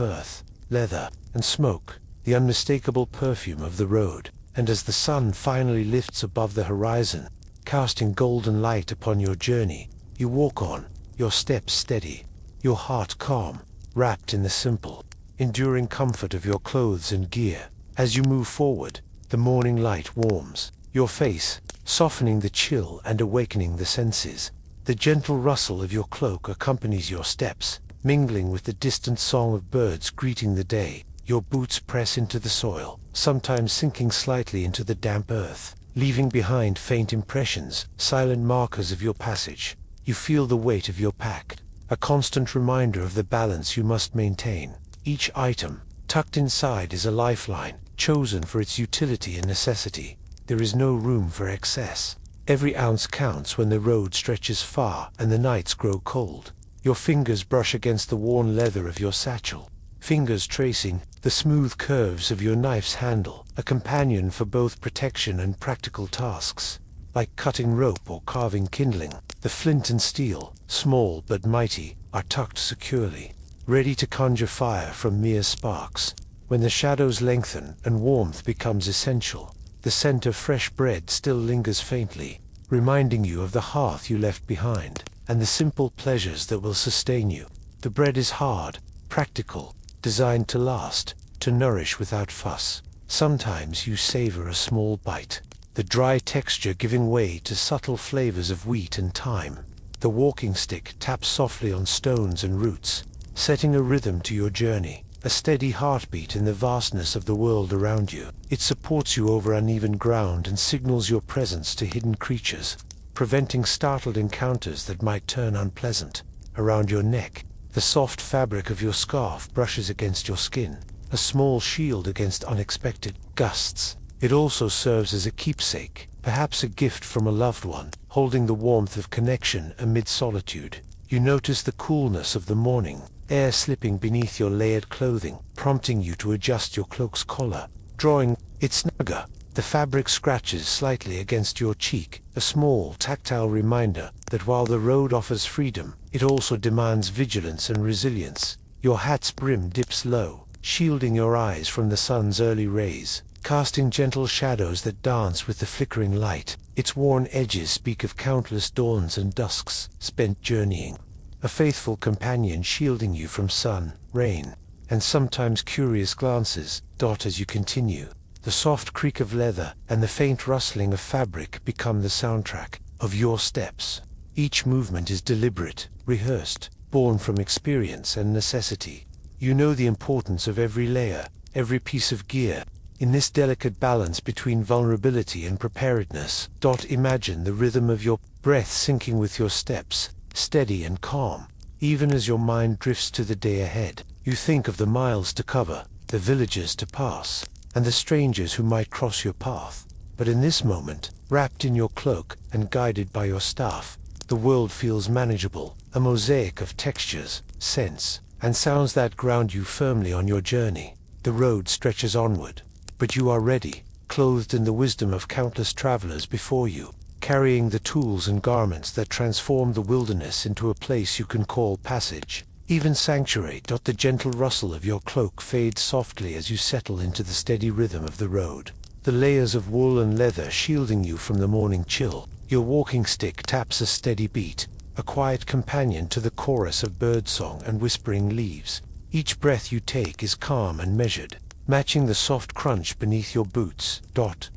earth, leather, and smoke, the unmistakable perfume of the road. And as the sun finally lifts above the horizon, casting golden light upon your journey, you walk on, your steps steady, your heart calm, wrapped in the simple, enduring comfort of your clothes and gear. As you move forward, the morning light warms your face, softening the chill and awakening the senses. The gentle rustle of your cloak accompanies your steps, mingling with the distant song of birds greeting the day. Your boots press into the soil, sometimes sinking slightly into the damp earth, leaving behind faint impressions, silent markers of your passage. You feel the weight of your pack, a constant reminder of the balance you must maintain. Each item, tucked inside, is a lifeline, chosen for its utility and necessity. There is no room for excess. Every ounce counts when the road stretches far and the nights grow cold. Your fingers brush against the worn leather of your satchel, fingers tracing the smooth curves of your knife's handle, a companion for both protection and practical tasks. Like cutting rope or carving kindling, the flint and steel, small but mighty, are tucked securely, ready to conjure fire from mere sparks. When the shadows lengthen and warmth becomes essential, the scent of fresh bread still lingers faintly, reminding you of the hearth you left behind, and the simple pleasures that will sustain you. The bread is hard, practical, designed to last, to nourish without fuss. Sometimes you savor a small bite, the dry texture giving way to subtle flavors of wheat and thyme. The walking stick taps softly on stones and roots, setting a rhythm to your journey, a steady heartbeat in the vastness of the world around you. It supports you over uneven ground and signals your presence to hidden creatures, preventing startled encounters that might turn unpleasant. Around your neck, the soft fabric of your scarf brushes against your skin, a small shield against unexpected gusts. It also serves as a keepsake, perhaps a gift from a loved one, holding the warmth of connection amid solitude. You notice the coolness of the morning air slipping beneath your layered clothing, prompting you to adjust your cloak's collar, drawing it snugger. The fabric scratches slightly against your cheek, a small tactile reminder that while the road offers freedom, it also demands vigilance and resilience. Your hat's brim dips low, shielding your eyes from the sun's early rays, casting gentle shadows that dance with the flickering light. Its worn edges speak of countless dawns and dusks spent journeying, a faithful companion shielding you from sun, rain, and sometimes curious glances. As you continue, the soft creak of leather and the faint rustling of fabric become the soundtrack of your steps. Each movement is deliberate, rehearsed, born from experience and necessity. You know the importance of every layer, every piece of gear, in this delicate balance between vulnerability and preparedness. Imagine the rhythm of your breath syncing with your steps, steady and calm. Even as your mind drifts to the day ahead, you think of the miles to cover, the villages to pass, and the strangers who might cross your path. But in this moment, wrapped in your cloak and guided by your staff, the world feels manageable, a mosaic of textures, scents, and sounds that ground you firmly on your journey. The road stretches onward, but you are ready, clothed in the wisdom of countless travelers before you, carrying the tools and garments that transform the wilderness into a place you can call passage, even sanctuary. The gentle rustle of your cloak fades softly as you settle into the steady rhythm of the road, the layers of wool and leather shielding you from the morning chill. Your walking stick taps a steady beat, a quiet companion to the chorus of birdsong and whispering leaves. Each breath you take is calm and measured, matching the soft crunch beneath your boots.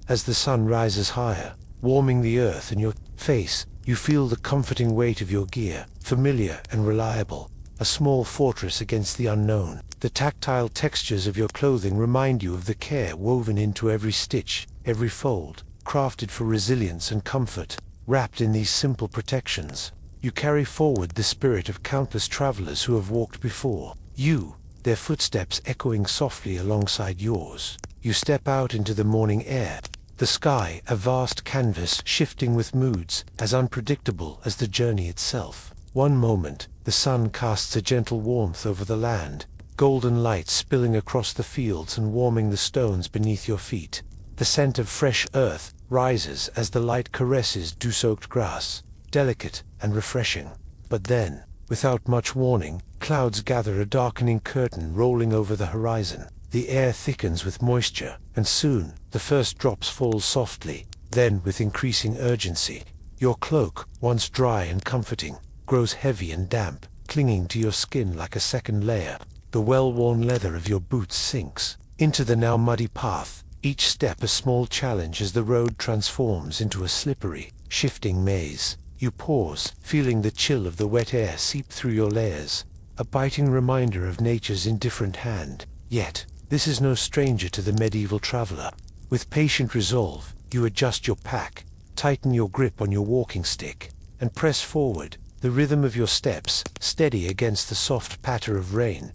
As the sun rises higher, warming the earth and your face, you feel the comforting weight of your gear, familiar and reliable, a small fortress against the unknown. The tactile textures of your clothing remind you of the care woven into every stitch, every fold, crafted for resilience and comfort. Wrapped in these simple protections, you carry forward the spirit of countless travelers who have walked before you, their footsteps echoing softly alongside yours. You step out into the morning air, the sky a vast canvas shifting with moods as unpredictable as the journey itself. One moment, the sun casts a gentle warmth over the land, golden light spilling across the fields and warming the stones beneath your feet. The scent of fresh earth rises as the light caresses dew-soaked grass, delicate and refreshing. But then, without much warning, clouds gather, a darkening curtain rolling over the horizon. The air thickens with moisture, and soon, the first drops fall softly. Then, with increasing urgency, your cloak, once dry and comforting, grows heavy and damp, clinging to your skin like a second layer. The well-worn leather of your boots sinks into the now muddy path, each step a small challenge as the road transforms into a slippery, shifting maze. You pause, feeling the chill of the wet air seep through your layers, a biting reminder of nature's indifferent hand. Yet, this is no stranger to the medieval traveler. With patient resolve, you adjust your pack, tighten your grip on your walking stick, and press forward, the rhythm of your steps steady against the soft patter of rain.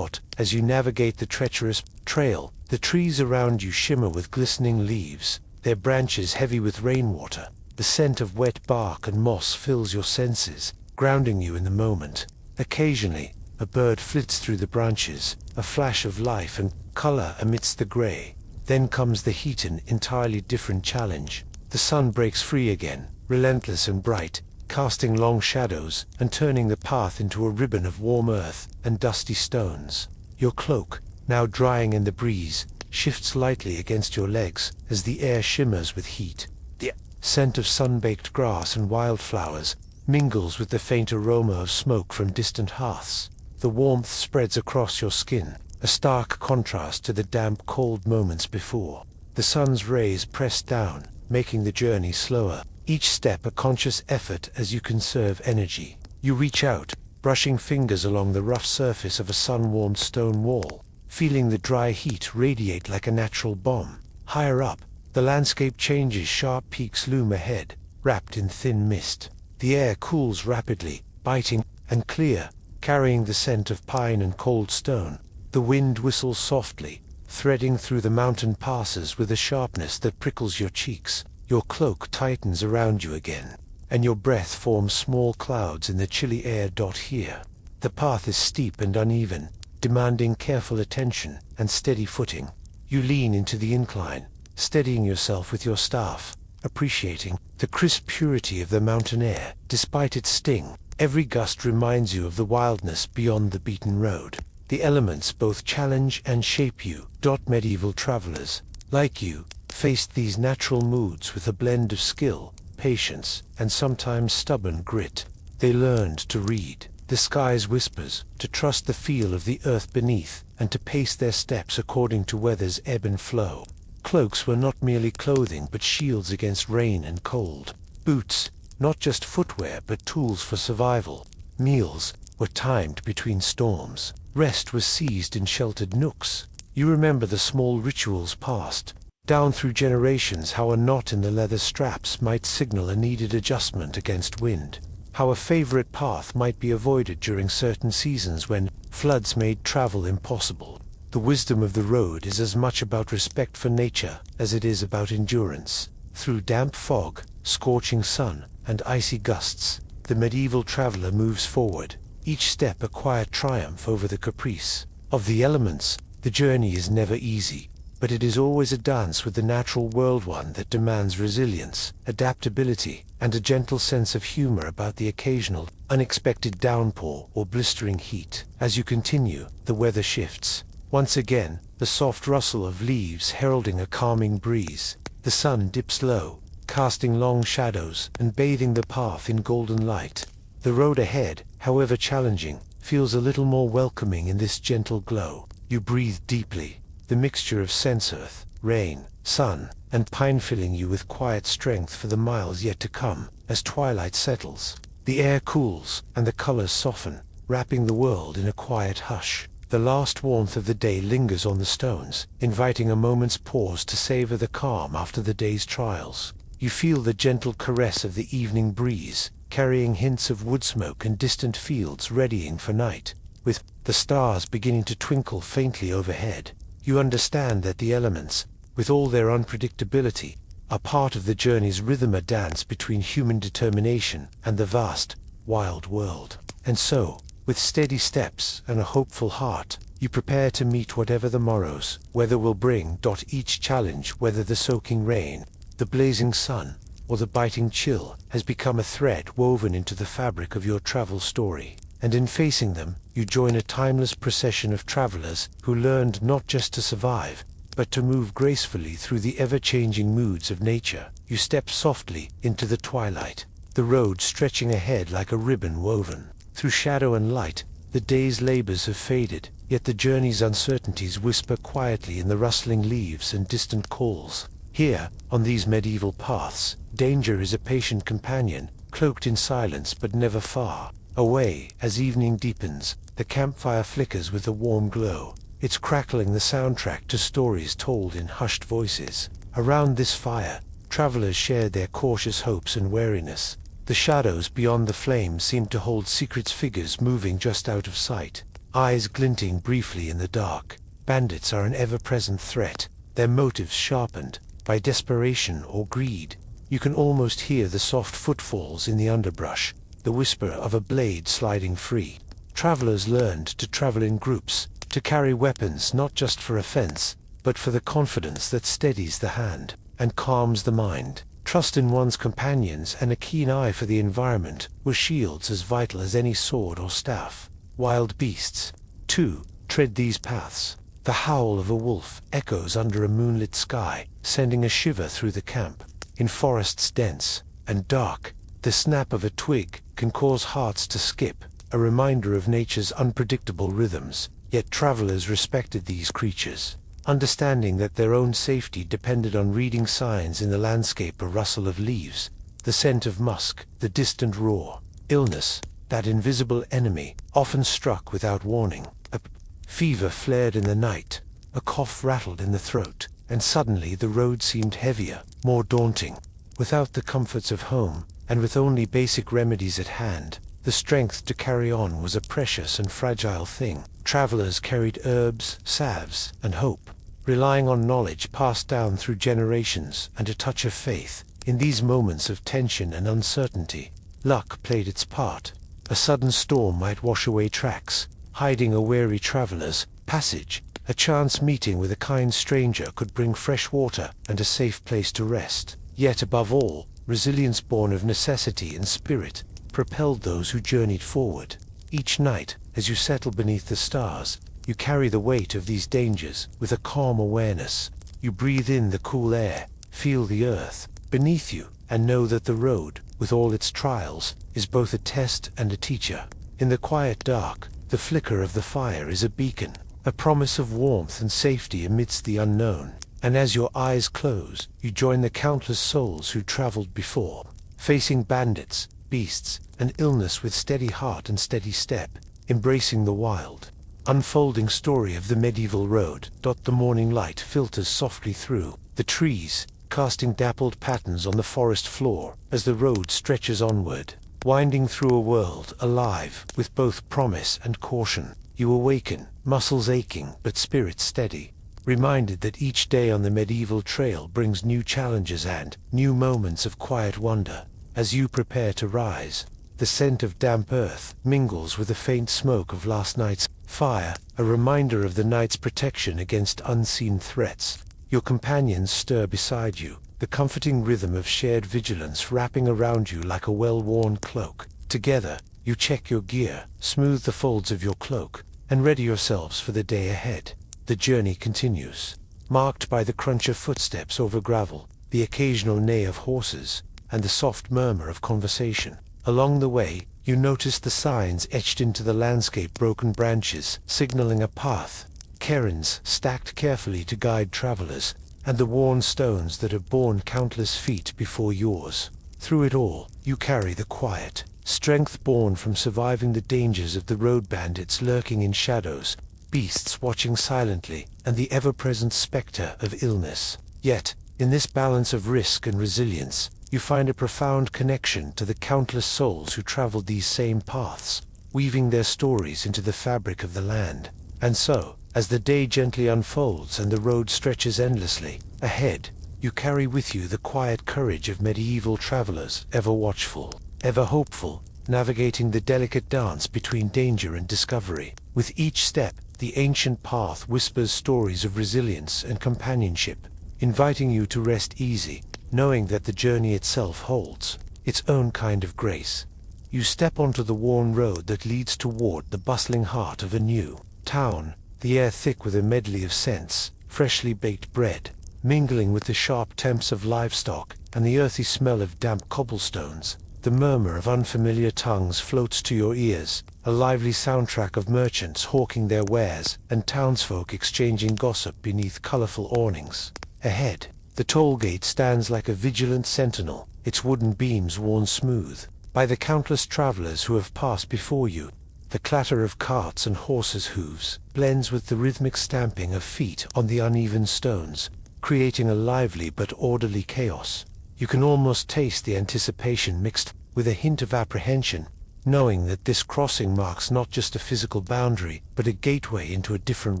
As you navigate the treacherous trail, the trees around you shimmer with glistening leaves, their branches heavy with rainwater. The scent of wet bark and moss fills your senses, grounding you in the moment. Occasionally, a bird flits through the branches, a flash of life and color amidst the gray. Then comes the heat, an entirely different challenge. The sun breaks free again, relentless and bright, casting long shadows and turning the path into a ribbon of warm earth and dusty stones. Your cloak, now drying in the breeze, shifts lightly against your legs as the air shimmers with heat. The scent of sun-baked grass and wildflowers mingles with the faint aroma of smoke from distant hearths. The warmth spreads across your skin, a stark contrast to the damp, cold moments before. The sun's rays press down, making the journey slower, each step a conscious effort as you conserve energy. You reach out, brushing fingers along the rough surface of a sun-warmed stone wall, feeling the dry heat radiate like a natural bomb. Higher up, the landscape changes, sharp peaks loom ahead, wrapped in thin mist. The air cools rapidly, biting and clear, carrying the scent of pine and cold stone. The wind whistles softly, threading through the mountain passes with a sharpness that prickles your cheeks. Your cloak tightens around you again, and your breath forms small clouds in the chilly air. Here, the path is steep and uneven, demanding careful attention and steady footing. You lean into the incline, steadying yourself with your staff, appreciating the crisp purity of the mountain air. Despite its sting, every gust reminds you of the wildness beyond the beaten road. The elements both challenge and shape you. Medieval travelers, like you, faced these natural moods with a blend of skill, patience, and sometimes stubborn grit. They learned to read the sky's whispers, to trust the feel of the earth beneath, and to pace their steps according to weather's ebb and flow. Cloaks were not merely clothing but shields against rain and cold. Boots, not just footwear but tools for survival. Meals were timed between storms. Rest was seized in sheltered nooks. You remember the small rituals passed down through generations, how a knot in the leather straps might signal a needed adjustment against wind, how a favorite path might be avoided during certain seasons when floods made travel impossible. The wisdom of the road is as much about respect for nature as it is about endurance. Through damp fog, scorching sun, and icy gusts, the medieval traveler moves forward, each step a quiet triumph over the caprice of the elements. The journey is never easy, but it is always a dance with the natural world, one that demands resilience, adaptability, and a gentle sense of humor about the occasional, unexpected downpour or blistering heat. As you continue, the weather shifts. Once again, the soft rustle of leaves heralding a calming breeze. The sun dips low, casting long shadows and bathing the path in golden light. The road ahead, however challenging, feels a little more welcoming in this gentle glow. You breathe deeply, the mixture of scents, earth, rain, sun, and pine filling you with quiet strength for the miles yet to come. As twilight settles, the air cools and the colors soften, wrapping the world in a quiet hush. The last warmth of the day lingers on the stones, inviting a moment's pause to savor the calm after the day's trials. You feel the gentle caress of the evening breeze, carrying hints of wood smoke and distant fields readying for night. With the stars beginning to twinkle faintly overhead, you understand that the elements, with all their unpredictability, are part of the journey's rhythm, a dance between human determination and the vast, wild world. And so, with steady steps and a hopeful heart, you prepare to meet whatever the morrow's weather will bring. Each challenge, whether the soaking rain, the blazing sun, or the biting chill, has become a thread woven into the fabric of your travel story. And in facing them, you join a timeless procession of travelers who learned not just to survive, but to move gracefully through the ever-changing moods of nature. You step softly into the twilight, the road stretching ahead like a ribbon woven. Through shadow and light, the day's labors have faded, yet the journey's uncertainties whisper quietly in the rustling leaves and distant calls. Here, on these medieval paths, danger is a patient companion, cloaked in silence but never far away. As evening deepens, the campfire flickers with a warm glow, its crackling the soundtrack to stories told in hushed voices. Around this fire, travelers shared their cautious hopes and wariness. The shadows beyond the flames seemed to hold secrets, figures moving just out of sight, eyes glinting briefly in the dark. Bandits are an ever-present threat, their motives sharpened by desperation or greed. You can almost hear the soft footfalls in the underbrush, the whisper of a blade sliding free. Travelers learned to travel in groups, to carry weapons not just for offense, but for the confidence that steadies the hand and calms the mind. Trust in one's companions and a keen eye for the environment were shields as vital as any sword or staff. Wild beasts, too, tread these paths. The howl of a wolf echoes under a moonlit sky, sending a shiver through the camp. In forests dense and dark, the snap of a twig can cause hearts to skip, a reminder of nature's unpredictable rhythms. Yet travelers respected these creatures, understanding that their own safety depended on reading signs in the landscape: a rustle of leaves, the scent of musk, the distant roar. Illness, that invisible enemy, often struck without warning. A fever flared in the night, a cough rattled in the throat, and suddenly the road seemed heavier, more daunting. Without the comforts of home, and with only basic remedies at hand, the strength to carry on was a precious and fragile thing. Travelers carried herbs, salves, and hope, relying on knowledge passed down through generations and a touch of faith. In these moments of tension and uncertainty, luck played its part. A sudden storm might wash away tracks, hiding a wary traveler's passage. A chance meeting with a kind stranger could bring fresh water and a safe place to rest. Yet above all, resilience born of necessity and spirit propelled those who journeyed forward. Each night, as you settle beneath the stars, you carry the weight of these dangers with a calm awareness. You breathe in the cool air, feel the earth beneath you, and know that the road, with all its trials, is both a test and a teacher. In the quiet dark, the flicker of the fire is a beacon, a promise of warmth and safety amidst the unknown. And as your eyes close, you join the countless souls who traveled before, facing bandits, beasts, and illness with steady heart and steady step, embracing the wild, unfolding story of the medieval road. The morning light filters softly through the trees, casting dappled patterns on the forest floor as the road stretches onward, winding through a world alive with both promise and caution. You awaken, muscles aching but spirits steady, reminded that each day on the medieval trail brings new challenges and new moments of quiet wonder. As you prepare to rise, the scent of damp earth mingles with the faint smoke of last night's fire, a reminder of the night's protection against unseen threats. Your companions stir beside you, the comforting rhythm of shared vigilance wrapping around you like a well-worn cloak. Together, you check your gear, smooth the folds of your cloak, and ready yourselves for the day ahead. The journey continues, marked by the crunch of footsteps over gravel, the occasional neigh of horses, and the soft murmur of conversation. Along the way, you notice the signs etched into the landscape, broken branches signaling a path, cairns stacked carefully to guide travelers, and the worn stones that have borne countless feet before yours. Through it all, you carry the quiet strength born from surviving the dangers of the road, bandits lurking in shadows, beasts watching silently, and the ever-present specter of illness. Yet, in this balance of risk and resilience, you find a profound connection to the countless souls who traveled these same paths, weaving their stories into the fabric of the land. And so, as the day gently unfolds and the road stretches endlessly ahead, you carry with you the quiet courage of medieval travelers, ever watchful, ever hopeful, navigating the delicate dance between danger and discovery. With each step, the ancient path whispers stories of resilience and companionship, inviting you to rest easy, knowing that the journey itself holds its own kind of grace. You step onto the worn road that leads toward the bustling heart of a new town, the air thick with a medley of scents, freshly baked bread, mingling with the sharp temps of livestock and the earthy smell of damp cobblestones. The murmur of unfamiliar tongues floats to your ears, a lively soundtrack of merchants hawking their wares and townsfolk exchanging gossip beneath colorful awnings. Ahead, the toll gate stands like a vigilant sentinel, its wooden beams worn smooth by the countless travelers who have passed before you. The clatter of carts and horses' hooves blends with the rhythmic stamping of feet on the uneven stones, creating a lively but orderly chaos. You can almost taste the anticipation mixed with a hint of apprehension, knowing that this crossing marks not just a physical boundary, but a gateway into a different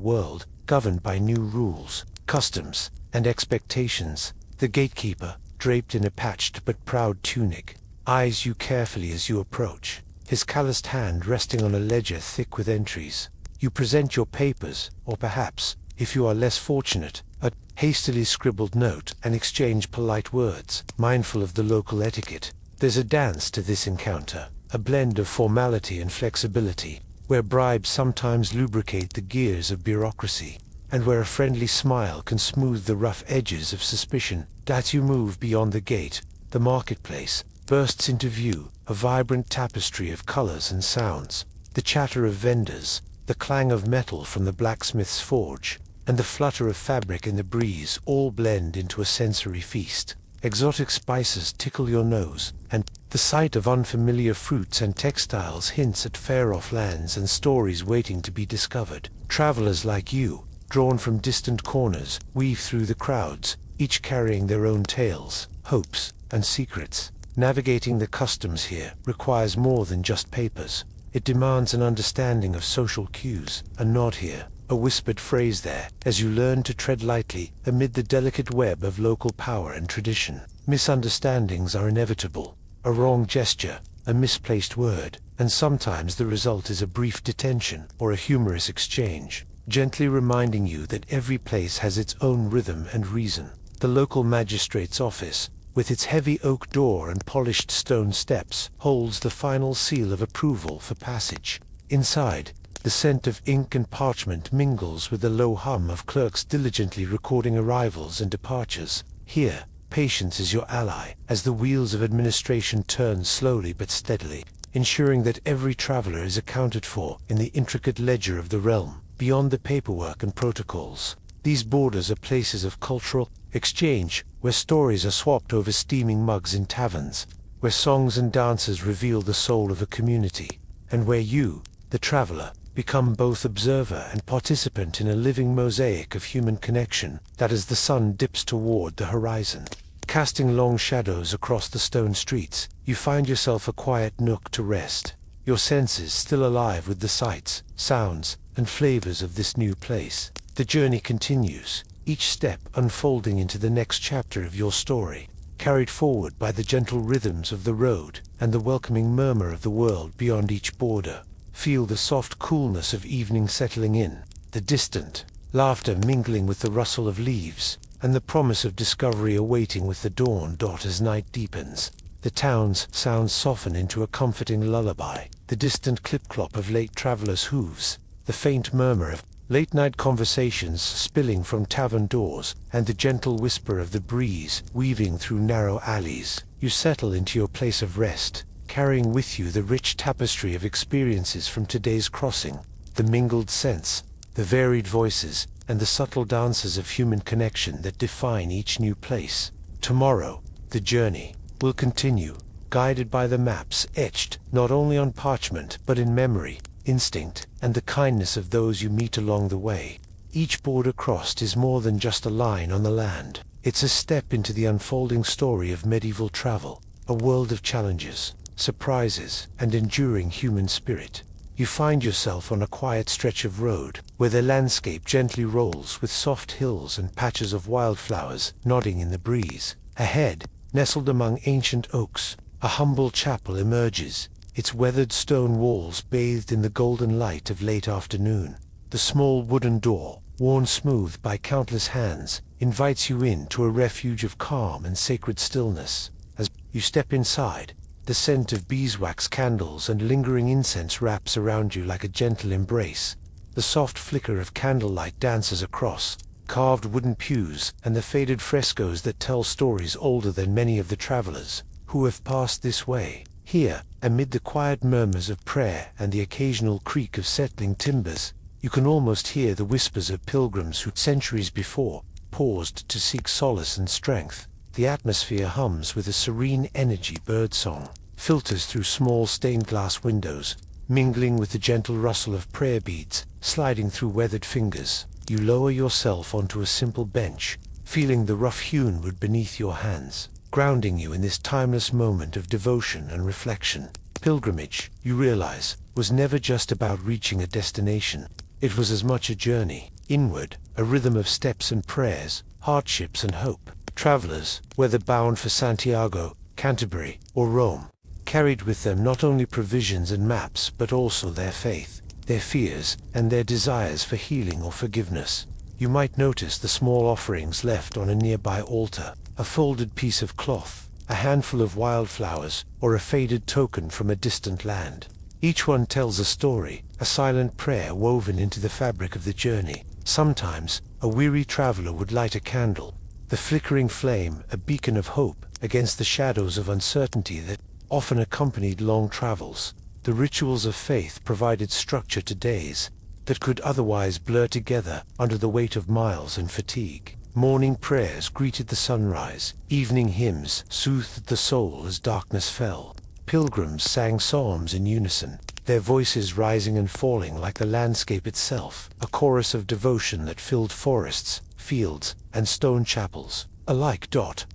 world, governed by new rules, customs, and expectations. The gatekeeper, draped in a patched but proud tunic, eyes you carefully as you approach, his calloused hand resting on a ledger thick with entries. You present your papers, or perhaps, if you are less fortunate, a hastily scribbled note, and exchange polite words, mindful of the local etiquette. There's a dance to this encounter, a blend of formality and flexibility, where bribes sometimes lubricate the gears of bureaucracy, and where a friendly smile can smooth the rough edges of suspicion. As you move beyond the gate, the marketplace bursts into view, a vibrant tapestry of colors and sounds. The chatter of vendors, the clang of metal from the blacksmith's forge, and the flutter of fabric in the breeze all blend into a sensory feast. Exotic spices tickle your nose, and the sight of unfamiliar fruits and textiles hints at far-off lands and stories waiting to be discovered. Travelers like you, drawn from distant corners, weave through the crowds, each carrying their own tales, hopes, and secrets. Navigating the customs here requires more than just papers. It demands an understanding of social cues, a nod here, a whispered phrase there, as you learn to tread lightly amid the delicate web of local power and tradition. Misunderstandings are inevitable. A wrong gesture, a misplaced word, and sometimes the result is a brief detention or a humorous exchange, gently reminding you that every place has its own rhythm and reason. The local magistrate's office, with its heavy oak door and polished stone steps, holds the final seal of approval for passage. Inside, the scent of ink and parchment mingles with the low hum of clerks diligently recording arrivals and departures. Here, patience is your ally, as the wheels of administration turn slowly but steadily, ensuring that every traveler is accounted for in the intricate ledger of the realm. Beyond the paperwork and protocols, these borders are places of cultural exchange, where stories are swapped over steaming mugs in taverns, where songs and dances reveal the soul of a community, and where you, the traveler, become both observer and participant in a living mosaic of human connection. That as the sun dips toward the horizon, casting long shadows across the stone streets, you find yourself a quiet nook to rest, your senses still alive with the sights, sounds, and flavors of this new place. The journey continues, each step unfolding into the next chapter of your story, carried forward by the gentle rhythms of the road and the welcoming murmur of the world beyond each border. Feel the soft coolness of evening settling in, the distant laughter mingling with the rustle of leaves, and the promise of discovery awaiting with the dawn. As night deepens, the town's sounds soften into a comforting lullaby. The distant clip-clop of late travelers' hooves, the faint murmur of late-night conversations spilling from tavern doors, and the gentle whisper of the breeze weaving through narrow alleys. You settle into your place of rest, carrying with you the rich tapestry of experiences from today's crossing, the mingled scents, the varied voices, and the subtle dances of human connection that define each new place. Tomorrow, the journey will continue, guided by the maps etched not only on parchment but in memory, instinct, and the kindness of those you meet along the way. Each border crossed is more than just a line on the land. It's a step into the unfolding story of medieval travel, a world of challenges, surprises, and enduring human spirit. You find yourself on a quiet stretch of road, where the landscape gently rolls with soft hills and patches of wildflowers nodding in the breeze. Ahead, nestled among ancient oaks, a humble chapel emerges, its weathered stone walls bathed in the golden light of late afternoon. The small wooden door, worn smooth by countless hands, invites you into a refuge of calm and sacred stillness. As you step inside, the scent of beeswax candles and lingering incense wraps around you like a gentle embrace. The soft flicker of candlelight dances across carved wooden pews and the faded frescoes that tell stories older than many of the travelers who have passed this way. Here, amid the quiet murmurs of prayer and the occasional creak of settling timbers, you can almost hear the whispers of pilgrims who centuries before paused to seek solace and strength. The atmosphere hums with a serene energy. Birdsong filters through small stained glass windows, mingling with the gentle rustle of prayer beads sliding through weathered fingers. You lower yourself onto a simple bench, feeling the rough-hewn wood beneath your hands, grounding you in this timeless moment of devotion and reflection. Pilgrimage, you realize, was never just about reaching a destination. It was as much a journey inward, a rhythm of steps and prayers, hardships and hope. Travelers, whether bound for Santiago, Canterbury, or Rome, carried with them not only provisions and maps but also their faith, their fears, and their desires for healing or forgiveness. You might notice the small offerings left on a nearby altar, a folded piece of cloth, a handful of wildflowers, or a faded token from a distant land. Each one tells a story, a silent prayer woven into the fabric of the journey. Sometimes, a weary traveler would light a candle, the flickering flame a beacon of hope against the shadows of uncertainty that often accompanied long travels. The rituals of faith provided structure to days that could otherwise blur together under the weight of miles and fatigue. Morning prayers greeted the sunrise, evening hymns soothed the soul as darkness fell. Pilgrims sang psalms in unison, their voices rising and falling like the landscape itself, a chorus of devotion that filled forests, fields, and stone chapels alike.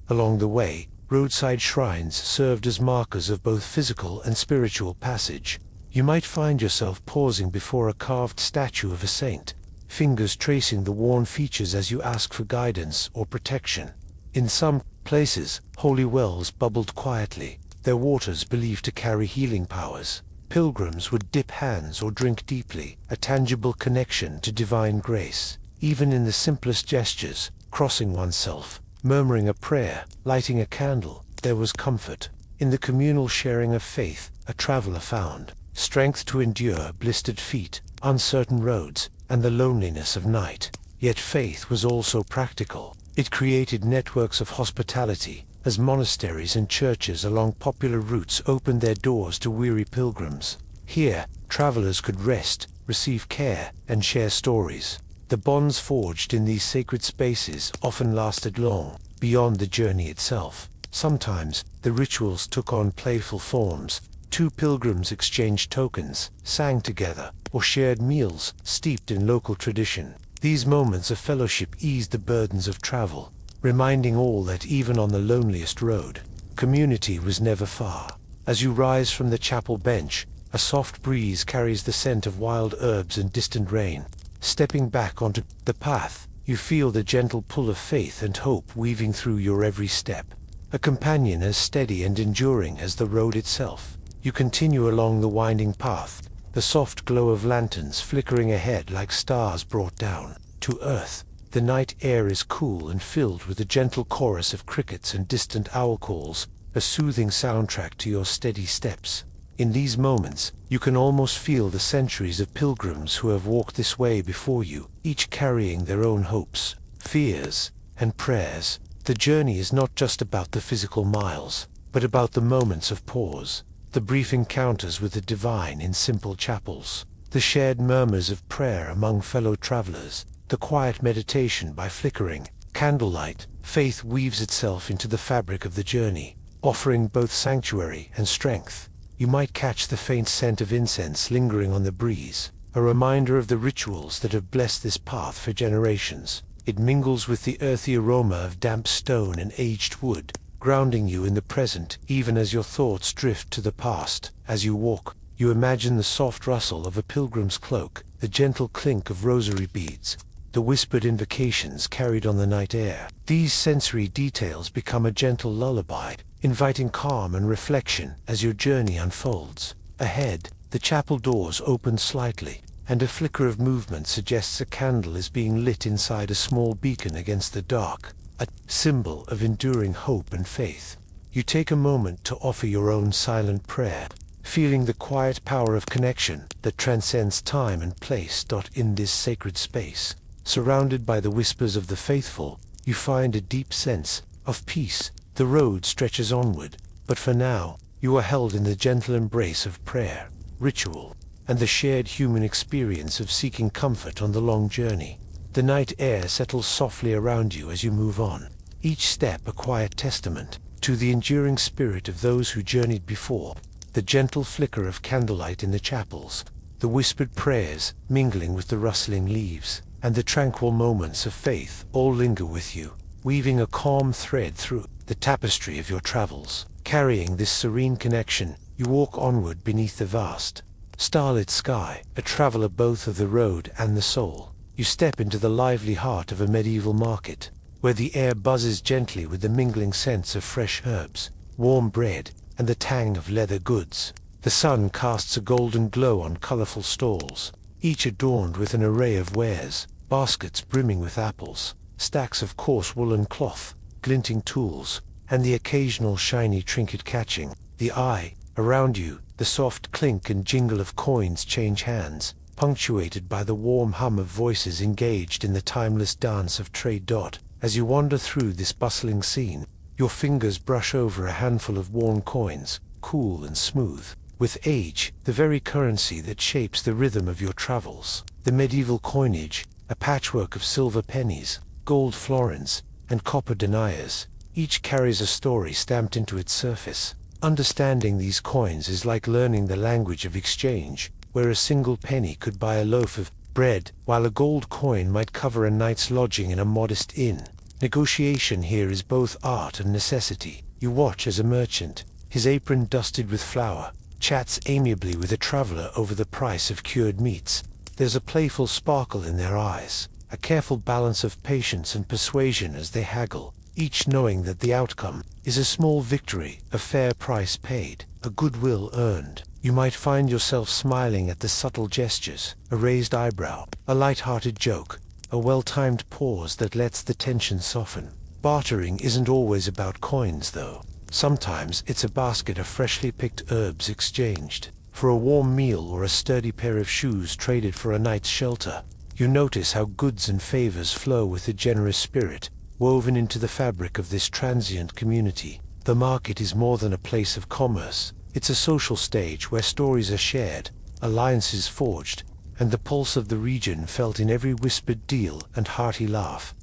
Along the way, roadside shrines served as markers of both physical and spiritual passage. You might find yourself pausing before a carved statue of a saint, fingers tracing the worn features as you ask for guidance or protection. In some places, holy wells bubbled quietly, their waters believed to carry healing powers. Pilgrims would dip hands or drink deeply, a tangible connection to divine grace. Even in the simplest gestures, crossing oneself, murmuring a prayer, lighting a candle, there was comfort. In the communal sharing of faith, a traveler found strength to endure blistered feet, uncertain roads, and the loneliness of night. Yet faith was also practical. It created networks of hospitality, as monasteries and churches along popular routes opened their doors to weary pilgrims. Here, travelers could rest, receive care, and share stories. The bonds forged in these sacred spaces often lasted long, beyond the journey itself. Sometimes, the rituals took on playful forms. Two pilgrims exchanged tokens, sang together, or shared meals steeped in local tradition. These moments of fellowship eased the burdens of travel, reminding all that even on the loneliest road, community was never far. As you rise from the chapel bench, a soft breeze carries the scent of wild herbs and distant rain. Stepping back onto the path, you feel the gentle pull of faith and hope weaving through your every step, a companion as steady and enduring as the road itself. You continue along the winding path, the soft glow of lanterns flickering ahead like stars brought down to earth. The night air is cool and filled with a gentle chorus of crickets and distant owl calls, a soothing soundtrack to your steady steps. In these moments, you can almost feel the centuries of pilgrims who have walked this way before you, each carrying their own hopes, fears, and prayers. The journey is not just about the physical miles, but about the moments of pause, the brief encounters with the divine in simple chapels, the shared murmurs of prayer among fellow travelers, the quiet meditation by flickering candlelight. Faith weaves itself into the fabric of the journey, offering both sanctuary and strength. You might catch the faint scent of incense lingering on the breeze, a reminder of the rituals that have blessed this path for generations. It mingles with the earthy aroma of damp stone and aged wood, grounding you in the present even as your thoughts drift to the past. As you walk, you imagine the soft rustle of a pilgrim's cloak, the gentle clink of rosary beads, the whispered invocations carried on the night air. These sensory details become a gentle lullaby, inviting calm and reflection as your journey unfolds. Ahead, the chapel doors open slightly, and a flicker of movement suggests a candle is being lit inside a small beacon against the dark, a symbol of enduring hope and faith. You take a moment to offer your own silent prayer, feeling the quiet power of connection that transcends time and place. In this sacred space, surrounded by the whispers of the faithful, you find a deep sense of peace. The road stretches onward, but for now, you are held in the gentle embrace of prayer, ritual, and the shared human experience of seeking comfort on the long journey. The night air settles softly around you as you move on, each step a quiet testament to the enduring spirit of those who journeyed before. The gentle flicker of candlelight in the chapels, the whispered prayers mingling with the rustling leaves, and the tranquil moments of faith all linger with you, weaving a calm thread through the tapestry of your travels. Carrying this serene connection, you walk onward beneath the vast, starlit sky, a traveler both of the road and the soul. You step into the lively heart of a medieval market, where the air buzzes gently with the mingling scents of fresh herbs, warm bread, and the tang of leather goods. The sun casts a golden glow on colorful stalls, each adorned with an array of wares, baskets brimming with apples, stacks of coarse woolen cloth, glinting tools, and the occasional shiny trinket catching the eye. Around you, the soft clink and jingle of coins change hands, punctuated by the warm hum of voices engaged in the timeless dance of trade. As you wander through this bustling scene, your fingers brush over a handful of worn coins, cool and smooth with age, the very currency that shapes the rhythm of your travels. The medieval coinage, a patchwork of silver pennies, gold florins, and copper deniers, each carries a story stamped into its surface. Understanding these coins is like learning the language of exchange, where a single penny could buy a loaf of bread, while a gold coin might cover a night's lodging in a modest inn. Negotiation here is both art and necessity. You watch as a merchant, his apron dusted with flour, chats amiably with a traveler over the price of cured meats. There's a playful sparkle in their eyes, a careful balance of patience and persuasion as they haggle, each knowing that the outcome is a small victory, a fair price paid, a goodwill earned. You might find yourself smiling at the subtle gestures, a raised eyebrow, a light-hearted joke, a well-timed pause that lets the tension soften. Bartering isn't always about coins, though. Sometimes it's a basket of freshly picked herbs exchanged for a warm meal or a sturdy pair of shoes traded for a night's shelter. You notice how goods and favors flow with a generous spirit, woven into the fabric of this transient community. The market is more than a place of commerce. It's a social stage where stories are shared, alliances forged, and the pulse of the region felt in every whispered deal and hearty laugh.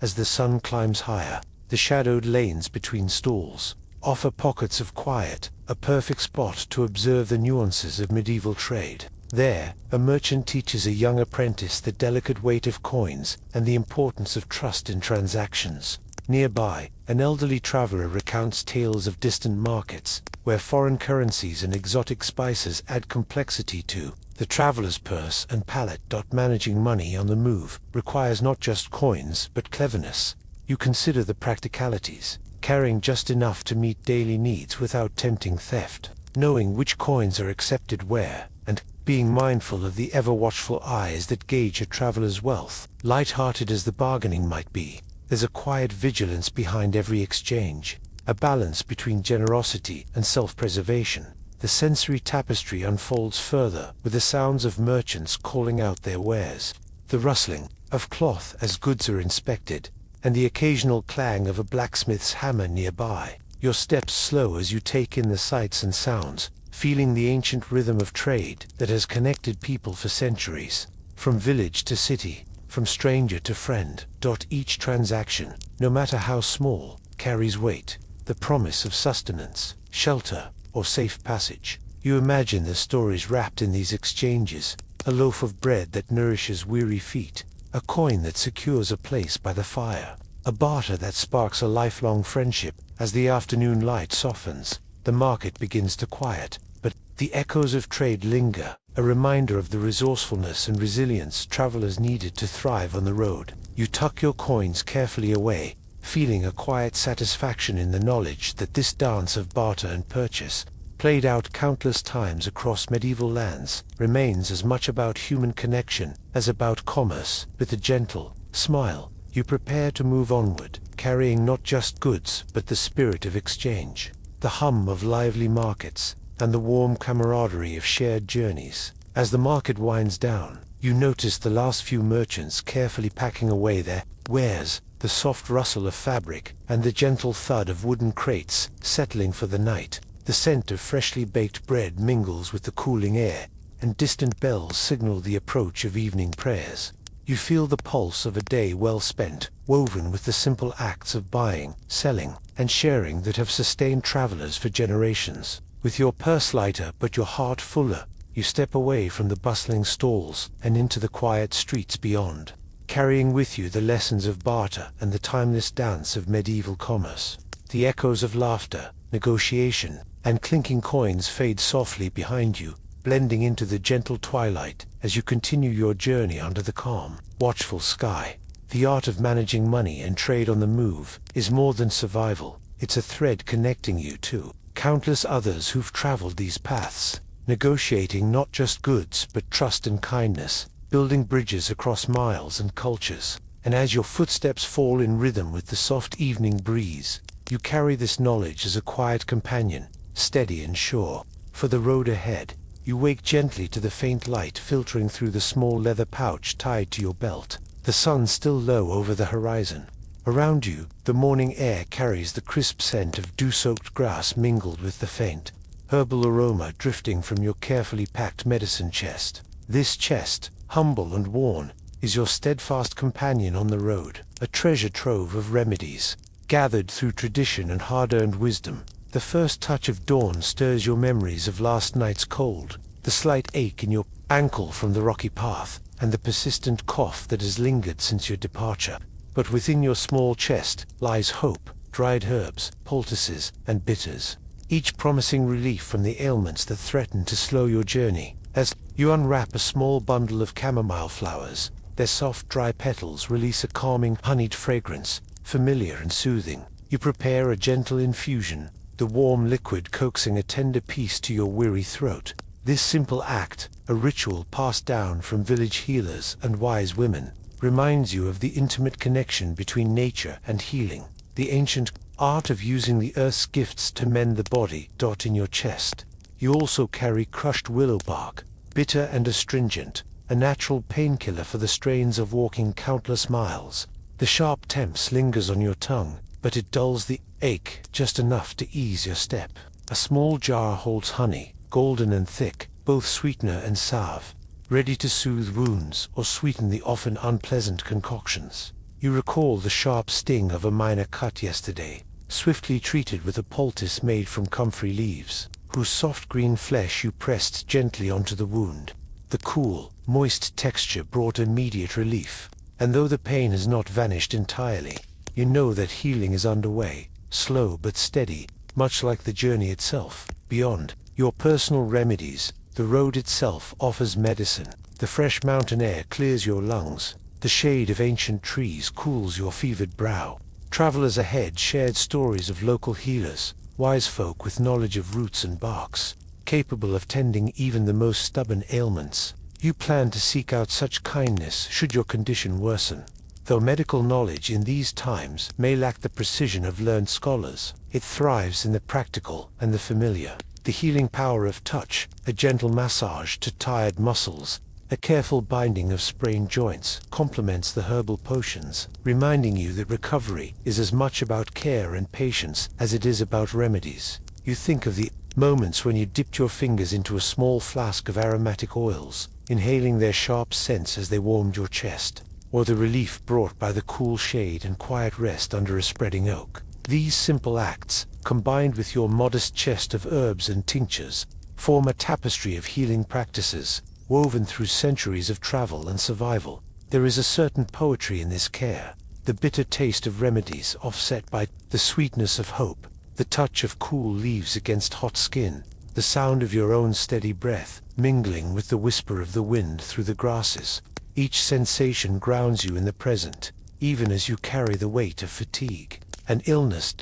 As the sun climbs higher, the shadowed lanes between stalls offer pockets of quiet, a perfect spot to observe the nuances of medieval trade. There, a merchant teaches a young apprentice the delicate weight of coins and the importance of trust in transactions. Nearby, an elderly traveler recounts tales of distant markets, where foreign currencies and exotic spices add complexity to the traveler's purse and palate. Managing money on the move requires not just coins but cleverness. You consider the practicalities, carrying just enough to meet daily needs without tempting theft, knowing which coins are accepted where, and being mindful of the ever-watchful eyes that gauge a traveler's wealth. Light-hearted as the bargaining might be, there's a quiet vigilance behind every exchange, a balance between generosity and self-preservation. The sensory tapestry unfolds further with the sounds of merchants calling out their wares, the rustling of cloth as goods are inspected, and the occasional clang of a blacksmith's hammer nearby. Your steps slow as you take in the sights and sounds, feeling the ancient rhythm of trade that has connected people for centuries, from village to city, from stranger to friend. Each transaction, no matter how small, carries weight, the promise of sustenance, shelter, or safe passage. You imagine the stories wrapped in these exchanges, a loaf of bread that nourishes weary feet, a coin that secures a place by the fire, a barter that sparks a lifelong friendship. As the afternoon light softens, the market begins to quiet, but the echoes of trade linger, a reminder of the resourcefulness and resilience travelers needed to thrive on the road. You tuck your coins carefully away, feeling a quiet satisfaction in the knowledge that this dance of barter and purchase, played out countless times across medieval lands, remains as much about human connection as about commerce. With a gentle smile, you prepare to move onward, carrying not just goods but the spirit of exchange, the hum of lively markets, and the warm camaraderie of shared journeys. As the market winds down, you notice the last few merchants carefully packing away their wares, the soft rustle of fabric, and the gentle thud of wooden crates settling for the night. The scent of freshly baked bread mingles with the cooling air, and distant bells signal the approach of evening prayers. You feel the pulse of a day well spent, woven with the simple acts of buying, selling, and sharing that have sustained travelers for generations. With your purse lighter but your heart fuller, you step away from the bustling stalls and into the quiet streets beyond, carrying with you the lessons of barter and the timeless dance of medieval commerce. The echoes of laughter, negotiation, and clinking coins fade softly behind you, blending into the gentle twilight as you continue your journey under the calm, watchful sky. The art of managing money and trade on the move is more than survival. It's a thread connecting you to countless others who've traveled these paths, negotiating not just goods but trust and kindness, building bridges across miles and cultures. And as your footsteps fall in rhythm with the soft evening breeze, you carry this knowledge as a quiet companion, steady and sure. For the road ahead, you wake gently to the faint light filtering through the small leather pouch tied to your belt. The sun still low over the horizon. Around you, the morning air carries the crisp scent of dew-soaked grass mingled with the faint, herbal aroma drifting from your carefully packed medicine chest. This chest, humble and worn, is your steadfast companion on the road, a treasure trove of remedies, gathered through tradition and hard-earned wisdom. The first touch of dawn stirs your memories of last night's cold, the slight ache in your ankle from the rocky path, and the persistent cough that has lingered since your departure. But within your small chest lies hope, dried herbs, poultices, and bitters, each promising relief from the ailments that threaten to slow your journey. As you unwrap a small bundle of chamomile flowers, their soft dry petals release a calming honeyed fragrance, familiar and soothing. You prepare a gentle infusion, the warm liquid coaxing a tender peace to your weary throat. This simple act, a ritual passed down from village healers and wise women, reminds you of the intimate connection between nature and healing, the ancient art of using the earth's gifts to mend the body. In your chest, you also carry crushed willow bark, bitter and astringent, a natural painkiller for the strains of walking countless miles. The sharp temps lingers on your tongue, but it dulls the ache just enough to ease your step. A small jar holds honey, golden and thick, both sweetener and salve, ready to soothe wounds or sweeten the often unpleasant concoctions. You recall the sharp sting of a minor cut yesterday, swiftly treated with a poultice made from comfrey leaves, whose soft green flesh you pressed gently onto the wound. The cool, moist texture brought immediate relief, and though the pain has not vanished entirely, you know that healing is underway, slow but steady, much like the journey itself. Beyond your personal remedies, the road itself offers medicine. The fresh mountain air clears your lungs, the shade of ancient trees cools your fevered brow. Travelers ahead shared stories of local healers, wise folk with knowledge of roots and barks, capable of tending even the most stubborn ailments. You plan to seek out such kindness should your condition worsen. Though medical knowledge in these times may lack the precision of learned scholars, it thrives in the practical and the familiar. The healing power of touch, a gentle massage to tired muscles, a careful binding of sprained joints, complements the herbal potions, reminding you that recovery is as much about care and patience as it is about remedies. You think of the moments when you dipped your fingers into a small flask of aromatic oils, inhaling their sharp scents as they warmed your chest, or the relief brought by the cool shade and quiet rest under a spreading oak. These simple acts, combined with your modest chest of herbs and tinctures, form a tapestry of healing practices, woven through centuries of travel and survival. There is a certain poetry in this care, the bitter taste of remedies offset by the sweetness of hope, the touch of cool leaves against hot skin, the sound of your own steady breath, mingling with the whisper of the wind through the grasses. Each sensation grounds you in the present, even as you carry the weight of fatigue and illness.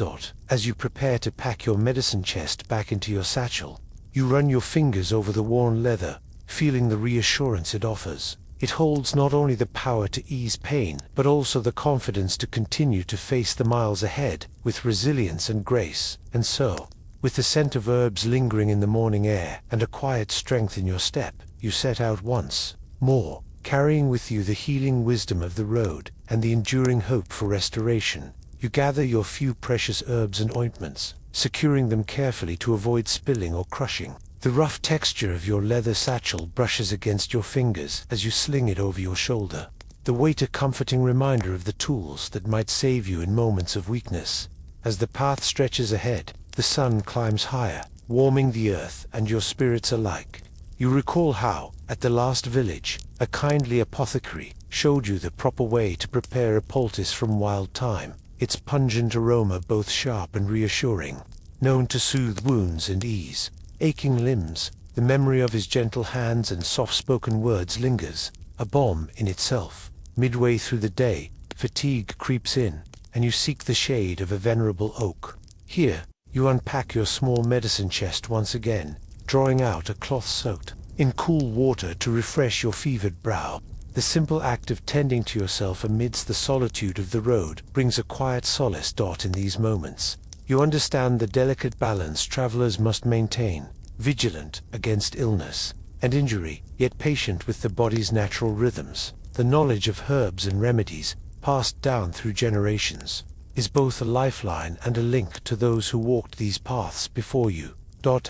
As you prepare to pack your medicine chest back into your satchel, you run your fingers over the worn leather, feeling the reassurance it offers. It holds not only the power to ease pain, but also the confidence to continue to face the miles ahead with resilience and grace. And so, with the scent of herbs lingering in the morning air and a quiet strength in your step, you set out once more, carrying with you the healing wisdom of the road and the enduring hope for restoration. You gather your few precious herbs and ointments, securing them carefully to avoid spilling or crushing. The rough texture of your leather satchel brushes against your fingers as you sling it over your shoulder, the weight a comforting reminder of the tools that might save you in moments of weakness. As the path stretches ahead, the sun climbs higher, warming the earth and your spirits alike. You recall how, at the last village, a kindly apothecary showed you the proper way to prepare a poultice from wild thyme, its pungent aroma both sharp and reassuring. Known to soothe wounds and ease aching limbs, the memory of his gentle hands and soft-spoken words lingers, a balm in itself. Midway through the day, fatigue creeps in, and you seek the shade of a venerable oak. Here, you unpack your small medicine chest once again, drawing out a cloth soaked in cool water to refresh your fevered brow. The simple act of tending to yourself amidst the solitude of the road brings a quiet solace. In these moments, you understand the delicate balance travelers must maintain, vigilant against illness and injury, yet patient with the body's natural rhythms. The knowledge of herbs and remedies, passed down through generations, is both a lifeline and a link to those who walked these paths before you.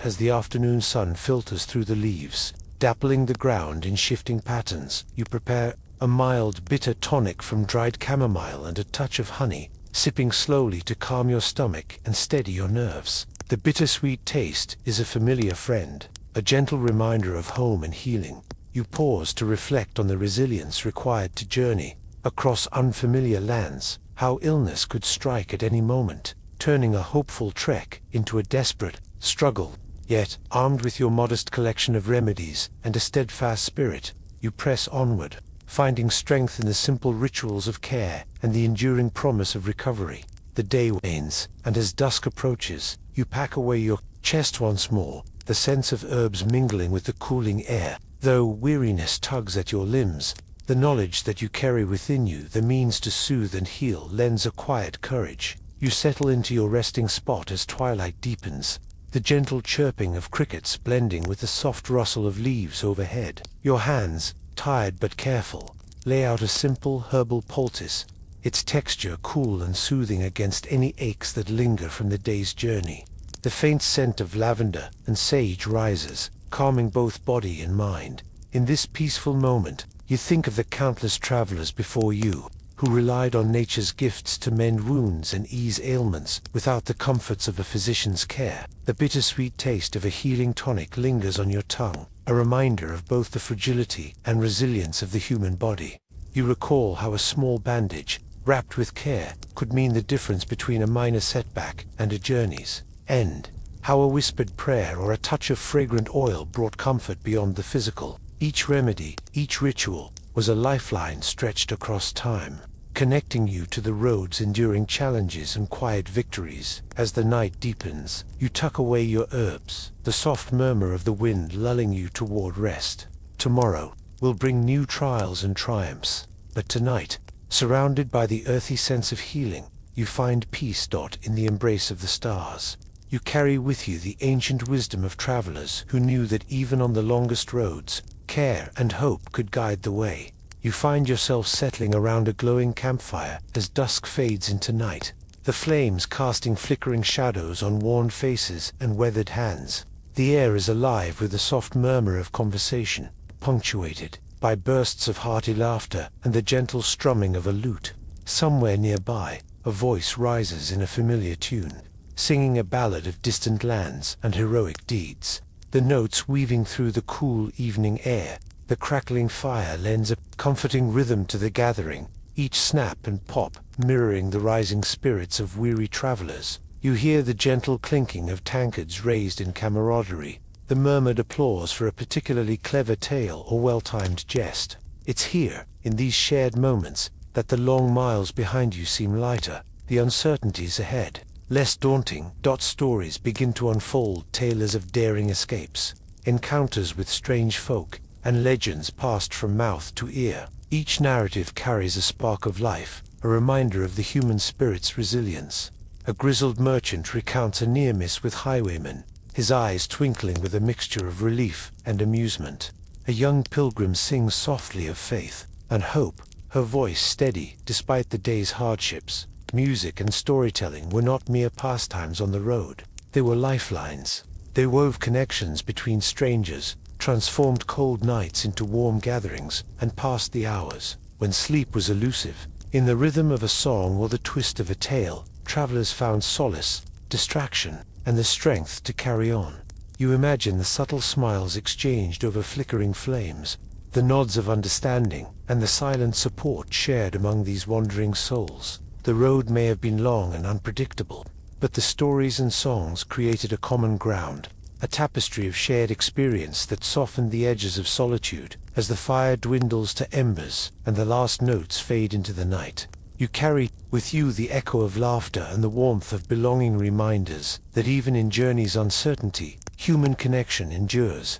As the afternoon sun filters through the leaves, dappling the ground in shifting patterns, you prepare a mild, bitter tonic from dried chamomile and a touch of honey, sipping slowly to calm your stomach and steady your nerves. The bittersweet taste is a familiar friend, a gentle reminder of home and healing. You pause to reflect on the resilience required to journey across unfamiliar lands, how illness could strike at any moment, turning a hopeful trek into a desperate struggle. Yet, armed with your modest collection of remedies and a steadfast spirit, you press onward, finding strength in the simple rituals of care and the enduring promise of recovery. The day wanes, and as dusk approaches, you pack away your chest once more, the sense of herbs mingling with the cooling air. Though weariness tugs at your limbs, the knowledge that you carry within you the means to soothe and heal lends a quiet courage. You settle into your resting spot as twilight deepens, the gentle chirping of crickets blending with the soft rustle of leaves overhead. Your hands, tired but careful, lay out a simple herbal poultice, its texture cool and soothing against any aches that linger from the day's journey. The faint scent of lavender and sage rises, calming both body and mind. In this peaceful moment, you think of the countless travelers before you, who relied on nature's gifts to mend wounds and ease ailments without the comforts of a physician's care. The bittersweet taste of a healing tonic lingers on your tongue, a reminder of both the fragility and resilience of the human body. You recall how a small bandage, wrapped with care, could mean the difference between a minor setback and a journey's end. How a whispered prayer or a touch of fragrant oil brought comfort beyond the physical. Each remedy, each ritual, was a lifeline stretched across time, connecting you to the road's enduring challenges and quiet victories. As the night deepens, you tuck away your herbs, the soft murmur of the wind lulling you toward rest. Tomorrow will bring new trials and triumphs, but tonight, surrounded by the earthy sense of healing, you find peace. In the embrace of the stars. You carry with you the ancient wisdom of travelers who knew that even on the longest roads, care and hope could guide the way. You find yourself settling around a glowing campfire as dusk fades into night, the flames casting flickering shadows on worn faces and weathered hands. The air is alive with the soft murmur of conversation, punctuated by bursts of hearty laughter and the gentle strumming of a lute. Somewhere nearby, a voice rises in a familiar tune, singing a ballad of distant lands and heroic deeds. The notes weaving through the cool evening air, the crackling fire lends a comforting rhythm to the gathering, each snap and pop mirroring the rising spirits of weary travelers. You hear the gentle clinking of tankards raised in camaraderie, the murmured applause for a particularly clever tale or well-timed jest. It's here, in these shared moments, that the long miles behind you seem lighter, the uncertainties ahead less daunting. Stories begin to unfold, tales of daring escapes, encounters with strange folk, and legends passed from mouth to ear. Each narrative carries a spark of life, a reminder of the human spirit's resilience. A grizzled merchant recounts a near miss with highwaymen, his eyes twinkling with a mixture of relief and amusement. A young pilgrim sings softly of faith and hope, her voice steady despite the day's hardships. Music and storytelling were not mere pastimes on the road. They were lifelines. They wove connections between strangers, transformed cold nights into warm gatherings, and passed the hours when sleep was elusive. In the rhythm of a song or the twist of a tale, travelers found solace, distraction, and the strength to carry on. You imagine the subtle smiles exchanged over flickering flames, the nods of understanding, and the silent support shared among these wandering souls. The road may have been long and unpredictable, but the stories and songs created a common ground, a tapestry of shared experience that softened the edges of solitude. As the fire dwindles to embers and the last notes fade into the night, you carry with you the echo of laughter and the warmth of belonging, reminders that even in journey's uncertainty, human connection endures.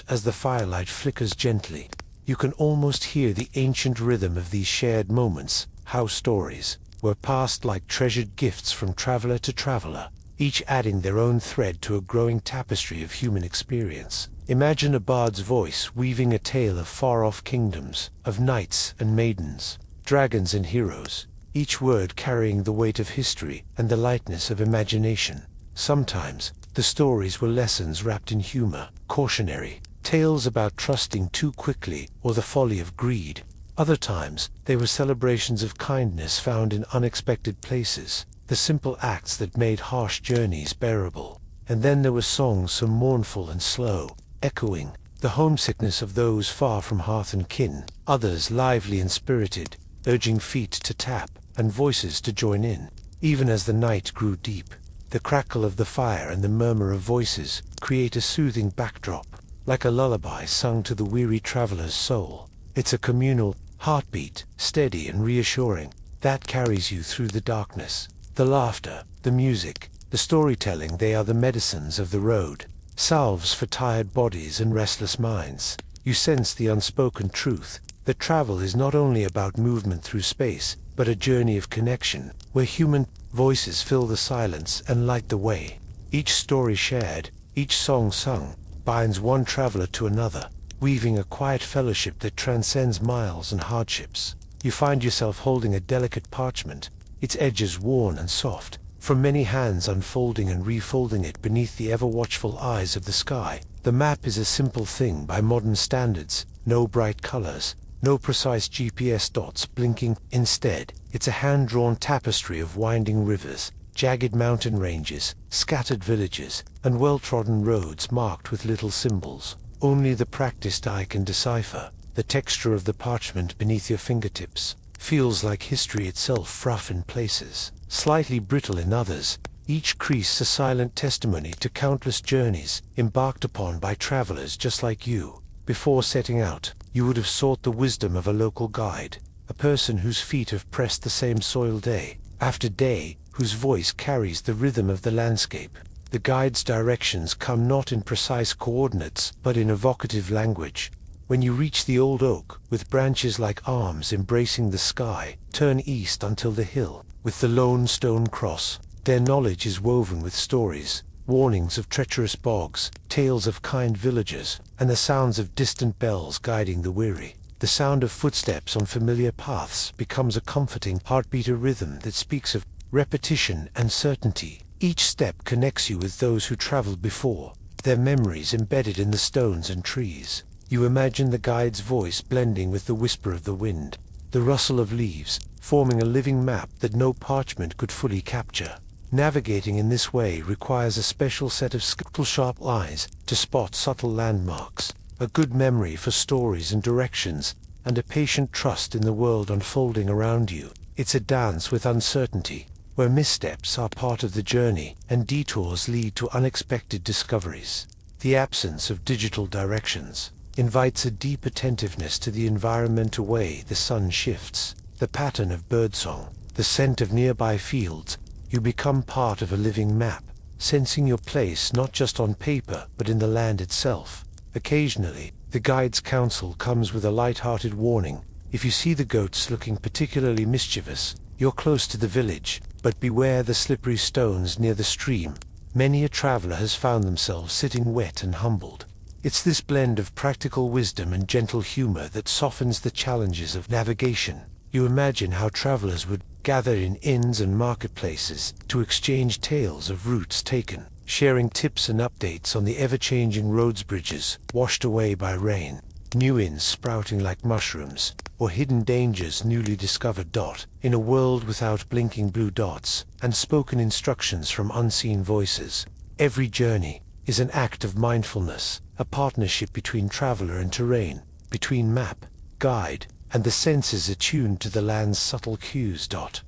As the firelight flickers gently, you can almost hear the ancient rhythm of these shared moments, how stories were passed like treasured gifts from traveler to traveler, each adding their own thread to a growing tapestry of human experience. Imagine a bard's voice weaving a tale of far-off kingdoms, of knights and maidens, dragons and heroes, each word carrying the weight of history and the lightness of imagination. Sometimes, the stories were lessons wrapped in humor, cautionary tales about trusting too quickly or the folly of greed. Other times, they were celebrations of kindness found in unexpected places, the simple acts that made harsh journeys bearable. And then there were songs so mournful and slow, echoing the homesickness of those far from hearth and kin, others lively and spirited, urging feet to tap and voices to join in. Even as the night grew deep, the crackle of the fire and the murmur of voices create a soothing backdrop, like a lullaby sung to the weary traveler's soul. It's a communal heartbeat, steady and reassuring, that carries you through the darkness. The laughter, the music, the storytelling, they are the medicines of the road, salves for tired bodies and restless minds. You sense the unspoken truth that travel is not only about movement through space, but a journey of connection, where human voices fill the silence and light the way. Each story shared, each song sung, binds one traveler to another, weaving a quiet fellowship that transcends miles and hardships. You find yourself holding a delicate parchment, its edges worn and soft, from many hands unfolding and refolding it beneath the ever-watchful eyes of the sky. The map is a simple thing by modern standards, no bright colors, no precise GPS dots blinking. Instead, it's a hand-drawn tapestry of winding rivers, jagged mountain ranges, scattered villages, and well-trodden roads marked with little symbols only the practiced eye can decipher. The texture of the parchment beneath your fingertips feels like history itself, rough in places, slightly brittle in others, each crease a silent testimony to countless journeys embarked upon by travelers just like you. Before setting out, you would have sought the wisdom of a local guide, a a person whose feet have pressed the same soil day after day, whose voice carries the rhythm of the landscape. The guide's directions come not in precise coordinates, but in evocative language. When you reach the old oak, with branches like arms embracing the sky, turn east until the hill, with the lone stone cross. Their knowledge is woven with stories, warnings of treacherous bogs, tales of kind villagers, and the sounds of distant bells guiding the weary. The sound of footsteps on familiar paths becomes a comforting heartbeat, a rhythm that speaks of repetition and certainty. Each step connects you with those who traveled before, their memories embedded in the stones and trees. You imagine the guide's voice blending with the whisper of the wind, the rustle of leaves, forming a living map that no parchment could fully capture. Navigating in this way requires a special set of skillful sharp eyes to spot subtle landmarks, a good memory for stories and directions, and a patient trust in the world unfolding around you. It's a dance with uncertainty, where missteps are part of the journey and detours lead to unexpected discoveries. The absence of digital directions invites a deep attentiveness to the environmental way the sun shifts, the pattern of birdsong, the scent of nearby fields. You become part of a living map, sensing your place not just on paper but in the land itself. Occasionally, the guide's counsel comes with a light-hearted warning. If you see the goats looking particularly mischievous, you're close to the village, but beware the slippery stones near the stream. Many a traveler has found themselves sitting wet and humbled. It's this blend of practical wisdom and gentle humor that softens the challenges of navigation. You imagine how travelers would gather in inns and marketplaces to exchange tales of routes taken, sharing tips and updates on the ever-changing roads, bridges washed away by rain, new inns sprouting like mushrooms, or hidden dangers newly discovered. In a world without blinking blue dots and spoken instructions from unseen voices, every journey is an act of mindfulness, a partnership between traveler and terrain, between map, guide, and the senses attuned to the land's subtle cues.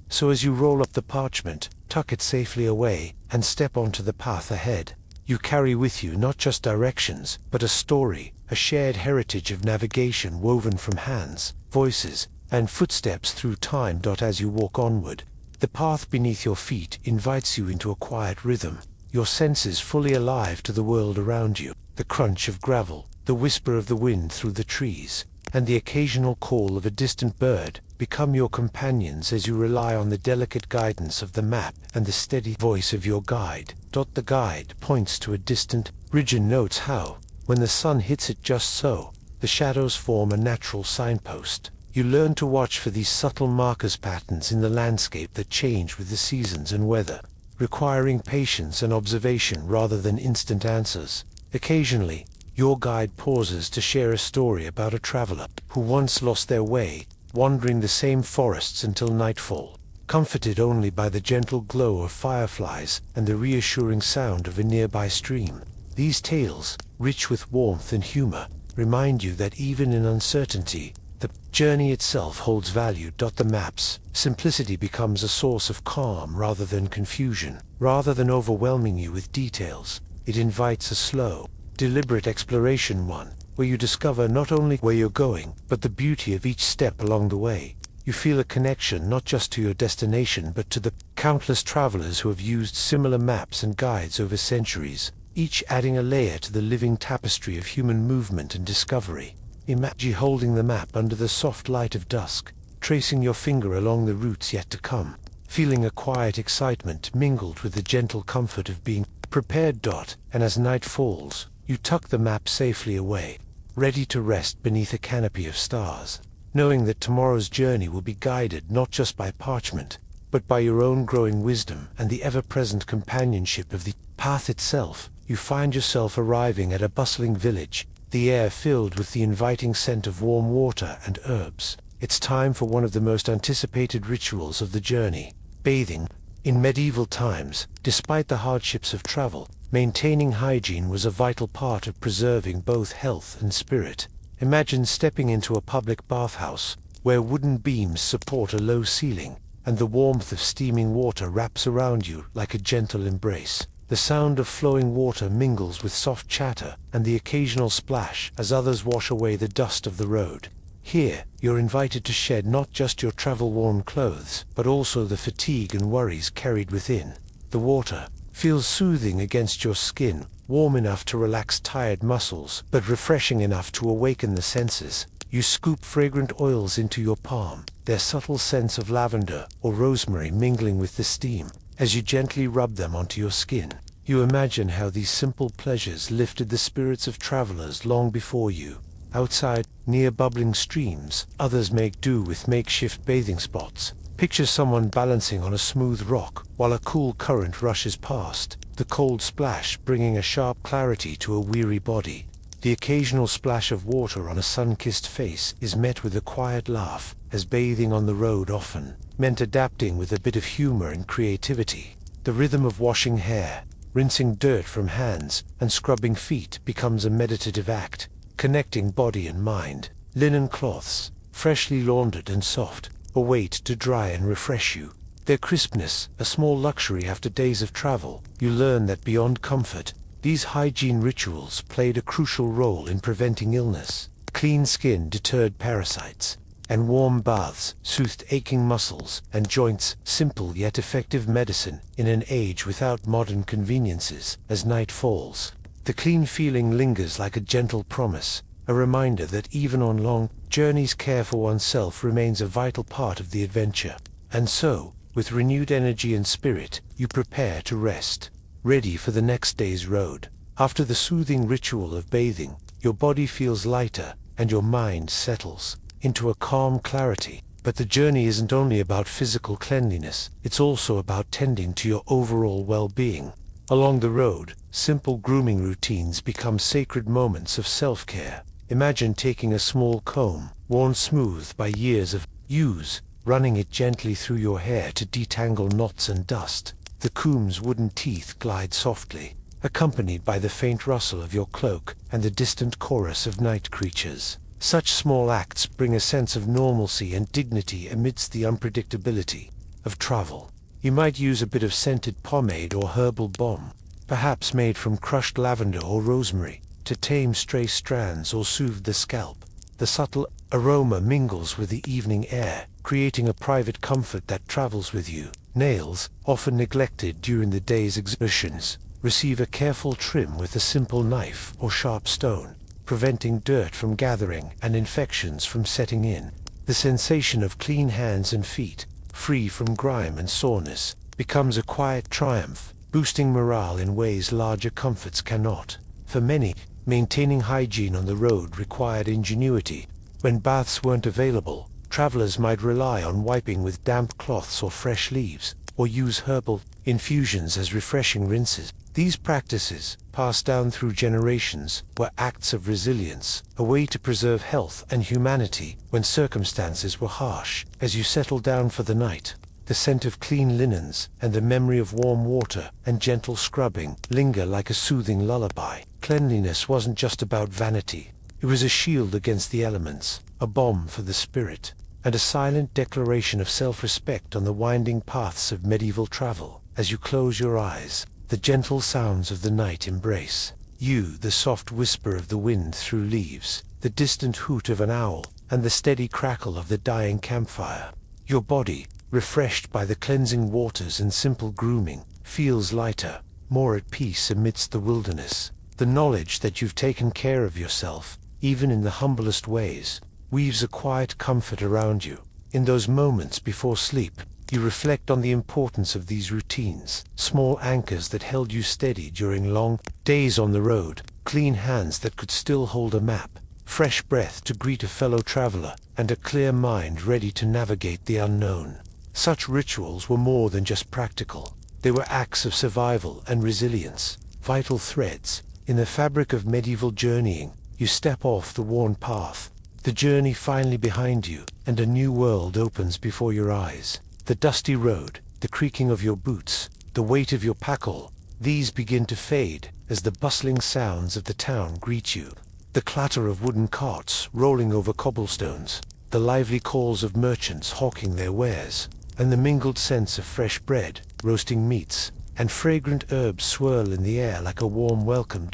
So as you roll up the parchment, tuck it safely away, and step onto the path ahead, you carry with you not just directions, but a story, a shared heritage of navigation woven from hands, voices, and footsteps through time. As you walk onward, the path beneath your feet invites you into a quiet rhythm, your senses fully alive to the world around you. The crunch of gravel, the whisper of the wind through the trees, and the occasional call of a distant bird become your companions as you rely on the delicate guidance of the map and the steady voice of your guide. The guide points to a distant ridge and notes how, when the sun hits it just so, the shadows form a natural signpost. You learn to watch for these subtle markers, patterns in the landscape that change with the seasons and weather, requiring patience and observation rather than instant answers. Occasionally, your guide pauses to share a story about a traveler who once lost their way, wandering the same forests until nightfall, comforted only by the gentle glow of fireflies and the reassuring sound of a nearby stream. These tales, rich with warmth and humor, remind you that even in uncertainty, the journey itself holds value. The map's simplicity becomes a source of calm rather than confusion. Rather than overwhelming you with details, it invites a slow, deliberate exploration, one where you discover not only where you're going, but the beauty of each step along the way. You feel a connection not just to your destination but to the countless travelers who have used similar maps and guides over centuries, each adding a layer to the living tapestry of human movement and discovery. Imagine holding the map under the soft light of dusk, tracing your finger along the routes yet to come, feeling a quiet excitement mingled with the gentle comfort of being prepared. And as night falls, you tuck the map safely away, ready to rest beneath a canopy of stars, knowing that tomorrow's journey will be guided not just by parchment, but by your own growing wisdom and the ever-present companionship of the path itself. You find yourself arriving at a bustling village, the air filled with the inviting scent of warm water and herbs. It's time for one of the most anticipated rituals of the journey, bathing. In medieval times, despite the hardships of travel, maintaining hygiene was a vital part of preserving both health and spirit. Imagine stepping into a public bathhouse, where wooden beams support a low ceiling, and the warmth of steaming water wraps around you like a gentle embrace. The sound of flowing water mingles with soft chatter and the occasional splash as others wash away the dust of the road. Here, you're invited to shed not just your travel-worn clothes, but also the fatigue and worries carried within. The water feels soothing against your skin, warm enough to relax tired muscles, but refreshing enough to awaken the senses. You scoop fragrant oils into your palm, their subtle scents of lavender or rosemary mingling with the steam. As you gently rub them onto your skin, you imagine how these simple pleasures lifted the spirits of travelers long before you. Outside, near bubbling streams, others make do with makeshift bathing spots. Picture someone balancing on a smooth rock while a cool current rushes past, the cold splash bringing a sharp clarity to a weary body. The occasional splash of water on a sun-kissed face is met with a quiet laugh, as bathing on the road often meant adapting with a bit of humor and creativity. The rhythm of washing hair, rinsing dirt from hands, and scrubbing feet becomes a meditative act, connecting body and mind. Linen cloths, freshly laundered and soft, await to dry and refresh you. Their crispness, a small luxury after days of travel. You learn that beyond comfort, these hygiene rituals played a crucial role in preventing illness. Clean skin deterred parasites, and warm baths soothed aching muscles and joints, simple yet effective medicine in an age without modern conveniences. As night falls, the clean feeling lingers like a gentle promise, a reminder that even on long journeys care for oneself remains a vital part of the adventure. And so, with renewed energy and spirit, you prepare to rest, ready for the next day's road. After the soothing ritual of bathing, your body feels lighter and your mind settles into a calm clarity. But the journey isn't only about physical cleanliness, it's also about tending to your overall well-being. Along the road, simple grooming routines become sacred moments of self-care. Imagine taking a small comb, worn smooth by years of use, running it gently through your hair to detangle knots and dust. The comb's wooden teeth glide softly, accompanied by the faint rustle of your cloak and the distant chorus of night creatures. Such small acts bring a sense of normalcy and dignity amidst the unpredictability of travel. You might use a bit of scented pomade or herbal balm, perhaps made from crushed lavender or rosemary, to tame stray strands or soothe the scalp. The subtle aroma mingles with the evening air, creating a private comfort that travels with you. Nails, often neglected during the day's exertions, receive a careful trim with a simple knife or sharp stone, preventing dirt from gathering and infections from setting in. The sensation of clean hands and feet, free from grime and soreness, becomes a quiet triumph, boosting morale in ways larger comforts cannot. For many, maintaining hygiene on the road required ingenuity. When baths weren't available, travelers might rely on wiping with damp cloths or fresh leaves, or use herbal infusions as refreshing rinses. These practices, passed down through generations, were acts of resilience, a way to preserve health and humanity when circumstances were harsh. As you settle down for the night, the scent of clean linens and the memory of warm water and gentle scrubbing linger like a soothing lullaby. Cleanliness wasn't just about vanity. It was a shield against the elements, a balm for the spirit, and a silent declaration of self-respect on the winding paths of medieval travel. As you close your eyes, the gentle sounds of the night embrace you, the soft whisper of the wind through leaves, the distant hoot of an owl, and the steady crackle of the dying campfire. Your body, refreshed by the cleansing waters and simple grooming, feels lighter, more at peace amidst the wilderness. The knowledge that you've taken care of yourself, even in the humblest ways, weaves a quiet comfort around you. In those moments before sleep, you reflect on the importance of these routines, small anchors that held you steady during long days on the road, clean hands that could still hold a map, fresh breath to greet a fellow traveler, and a clear mind ready to navigate the unknown. Such rituals were more than just practical. They were acts of survival and resilience, vital threads in the fabric of medieval journeying. You step off the worn path, the journey finally behind you, and a new world opens before your eyes. The dusty road, the creaking of your boots, the weight of your packall, these begin to fade as the bustling sounds of the town greet you. The clatter of wooden carts rolling over cobblestones, the lively calls of merchants hawking their wares, and the mingled scents of fresh bread, roasting meats, and fragrant herbs swirl in the air like a warm welcome.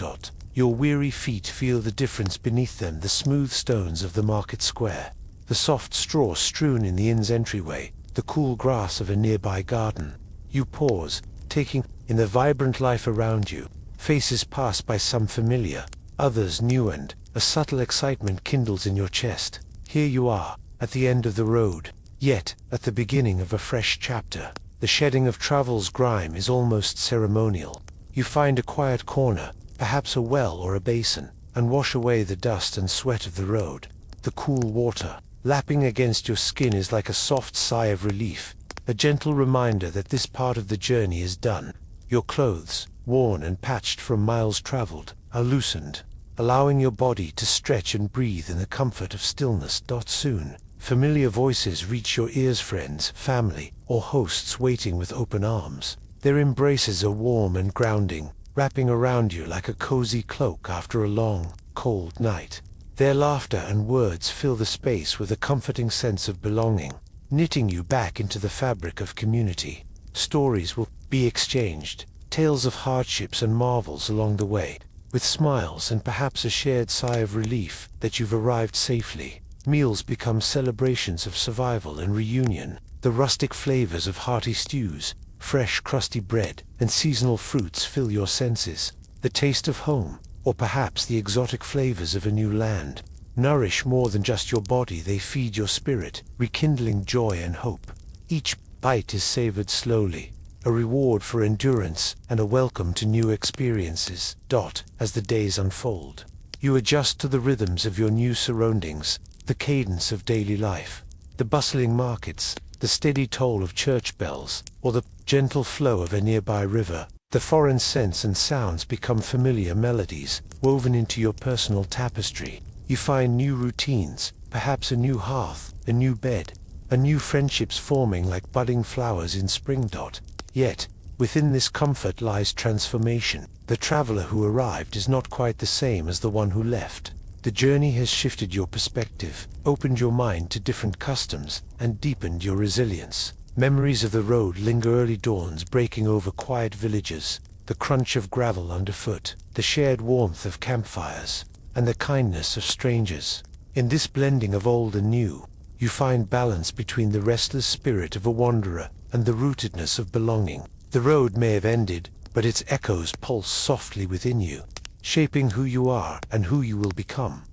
Your weary feet feel the difference beneath them, the smooth stones of the market square, the soft straw strewn in the inn's entryway, the cool grass of a nearby garden. You pause, taking in the vibrant life around you. Faces pass by, some familiar, others new, and a subtle excitement kindles in your chest. Here you are, at the end of the road, yet at the beginning of a fresh chapter. The shedding of travel's grime is almost ceremonial. You find a quiet corner, perhaps a well or a basin, and wash away the dust and sweat of the road. The cool water, lapping against your skin, is like a soft sigh of relief, a gentle reminder that this part of the journey is done. Your clothes, worn and patched from miles traveled, are loosened, allowing your body to stretch and breathe in the comfort of stillness. Soon, familiar voices reach your ears, friends, family, or hosts waiting with open arms. Their embraces are warm and grounding, wrapping around you like a cozy cloak after a long, cold night. Their laughter and words fill the space with a comforting sense of belonging, knitting you back into the fabric of community. Stories will be exchanged, tales of hardships and marvels along the way, with smiles and perhaps a shared sigh of relief that you've arrived safely. Meals become celebrations of survival and reunion. The rustic flavors of hearty stews, fresh crusty bread, and seasonal fruits fill your senses. The taste of home, or perhaps the exotic flavors of a new land, nourish more than just your body. They feed your spirit, rekindling joy and hope. Each bite is savored slowly, a reward for endurance and a welcome to new experiences. As the days unfold, you adjust to the rhythms of your new surroundings, the cadence of daily life, the bustling markets, the steady toll of church bells, or the gentle flow of a nearby river. The foreign scents and sounds become familiar melodies, woven into your personal tapestry. You find new routines, perhaps a new hearth, a new bed, a new friendships forming like budding flowers in spring. Yet, within this comfort lies transformation. The traveler who arrived is not quite the same as the one who left. The journey has shifted your perspective, opened your mind to different customs, and deepened your resilience. Memories of the road linger, early dawns breaking over quiet villages, the crunch of gravel underfoot, the shared warmth of campfires, and the kindness of strangers. In this blending of old and new, you find balance between the restless spirit of a wanderer and the rootedness of belonging. The road may have ended, but its echoes pulse softly within you, shaping who you are and who you will become.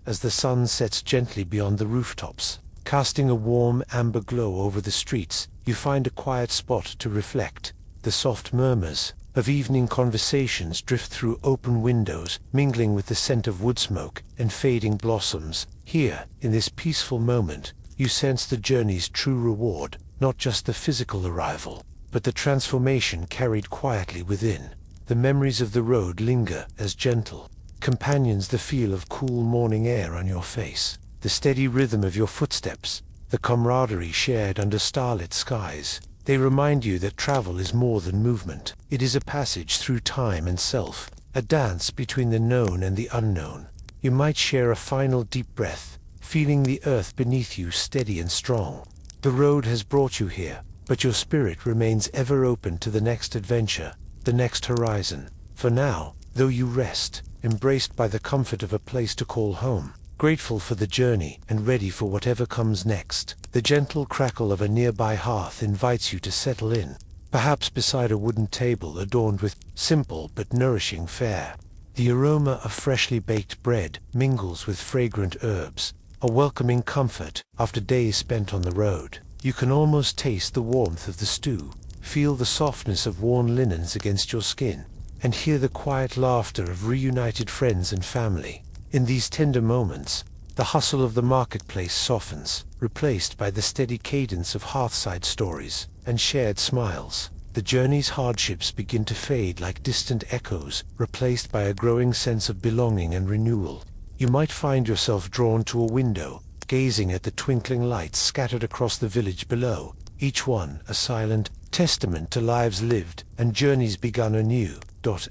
As the sun sets gently beyond the rooftops, casting a warm amber glow over the streets, you find a quiet spot to reflect. The soft murmurs of evening conversations drift through open windows, mingling with the scent of wood smoke and fading blossoms. Here, in this peaceful moment, you sense the journey's true reward, not just the physical arrival, but the transformation carried quietly within. The memories of the road linger as gentle companions, the feel of cool morning air on your face, the steady rhythm of your footsteps, the camaraderie shared under starlit skies. They remind you that travel is more than movement. It is a passage through time and self, a dance between the known and the unknown. You might share a final deep breath, feeling the earth beneath you steady and strong. The road has brought you here, but your spirit remains ever open to the next adventure, the next horizon. For now, though you rest, embraced by the comfort of a place to call home, grateful for the journey and ready for whatever comes next. The gentle crackle of a nearby hearth invites you to settle in, perhaps beside a wooden table adorned with simple but nourishing fare. The aroma of freshly baked bread mingles with fragrant herbs, a welcoming comfort after days spent on the road. You can almost taste the warmth of the stew, feel the softness of worn linens against your skin, and hear the quiet laughter of reunited friends and family. In these tender moments, the hustle of the marketplace softens, replaced by the steady cadence of hearthside stories and shared smiles. The journey's hardships begin to fade like distant echoes, replaced by a growing sense of belonging and renewal. You might find yourself drawn to a window, gazing at the twinkling lights scattered across the village below, each one a silent testament to lives lived and journeys begun anew.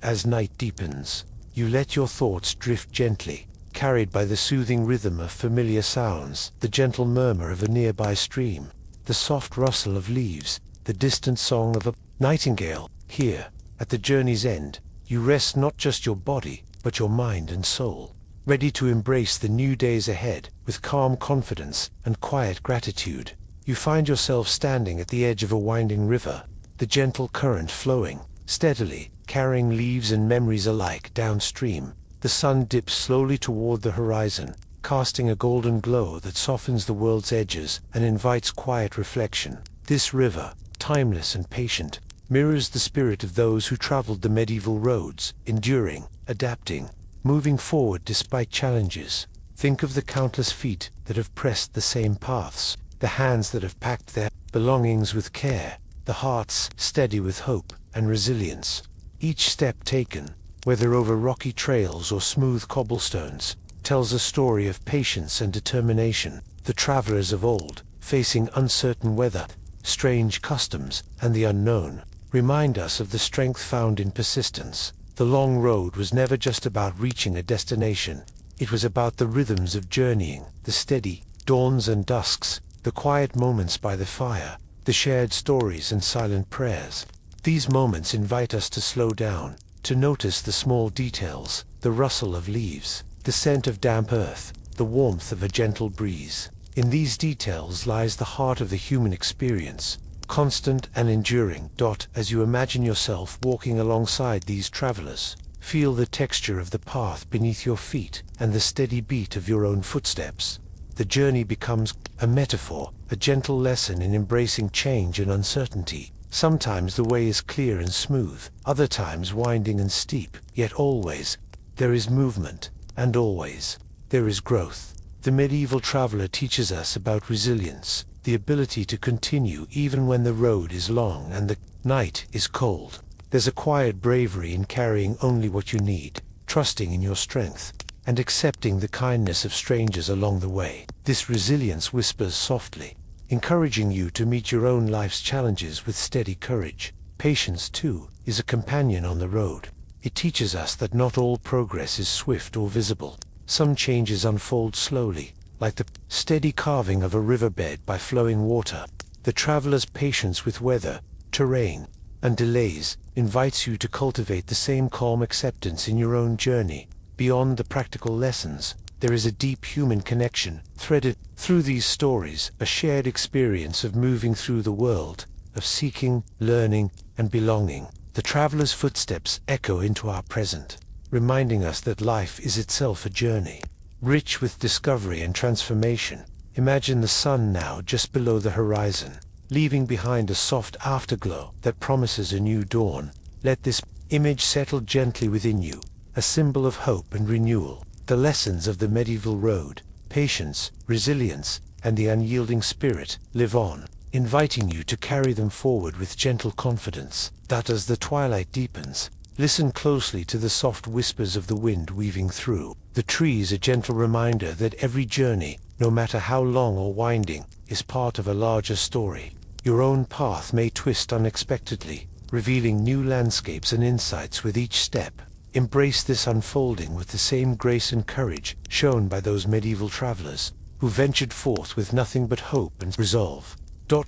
As night deepens, you let your thoughts drift gently, carried by the soothing rhythm of familiar sounds, the gentle murmur of a nearby stream, the soft rustle of leaves, the distant song of a nightingale. Here, at the journey's end, you rest not just your body, but your mind and soul. ready to embrace the new days ahead with calm confidence and quiet gratitude. You find yourself standing at the edge of a winding river, the gentle current flowing steadily, carrying leaves and memories alike downstream. The sun dips slowly toward the horizon, casting a golden glow that softens the world's edges and invites quiet reflection. This river, timeless and patient, mirrors the spirit of those who traveled the medieval roads, enduring, adapting, moving forward despite challenges. Think of the countless feet that have pressed the same paths, the hands that have packed their belongings with care, the hearts steady with hope and resilience. Each step taken, whether over rocky trails or smooth cobblestones, tells a story of patience and determination. The travelers of old, facing uncertain weather, strange customs, and the unknown, remind us of the strength found in persistence. The long road was never just about reaching a destination. It was about the rhythms of journeying, the steady dawns and dusks, the quiet moments by the fire, the shared stories and silent prayers. These moments invite us to slow down, to notice the small details, the rustle of leaves, the scent of damp earth, the warmth of a gentle breeze. In these details lies the heart of the human experience, constant and enduring. As you imagine yourself walking alongside these travelers, feel the texture of the path beneath your feet and the steady beat of your own footsteps. The journey becomes a metaphor, a gentle lesson in embracing change and uncertainty. Sometimes the way is clear and smooth, other times winding and steep, yet always there is movement, and always there is growth. The medieval traveler teaches us about resilience, the ability to continue even when the road is long and the night is cold. There's a quiet bravery in carrying only what you need, trusting in your strength, and accepting the kindness of strangers along the way. This resilience whispers softly, encouraging you to meet your own life's challenges with steady courage. Patience, too, is a companion on the road. It teaches us that not all progress is swift or visible. Some changes unfold slowly, like the steady carving of a riverbed by flowing water. The traveler's patience with weather, terrain, and delays invites you to cultivate the same calm acceptance in your own journey. Beyond the practical lessons, there is a deep human connection, threaded through these stories, a shared experience of moving through the world, of seeking, learning, and belonging. The traveler's footsteps echo into our present, reminding us that life is itself a journey, rich with discovery and transformation. Imagine the sun now just below the horizon, leaving behind a soft afterglow that promises a new dawn. Let this image settle gently within you, a symbol of hope and renewal. The lessons of the medieval road, patience, resilience, and the unyielding spirit, live on, inviting you to carry them forward with gentle confidence. That as the twilight deepens, listen closely to the soft whispers of the wind weaving through the trees, a gentle reminder that every journey, no matter how long or winding, is part of a larger story. Your own path may twist unexpectedly, revealing new landscapes and insights with each step. Embrace this unfolding with the same grace and courage shown by those medieval travelers who ventured forth with nothing but hope and resolve.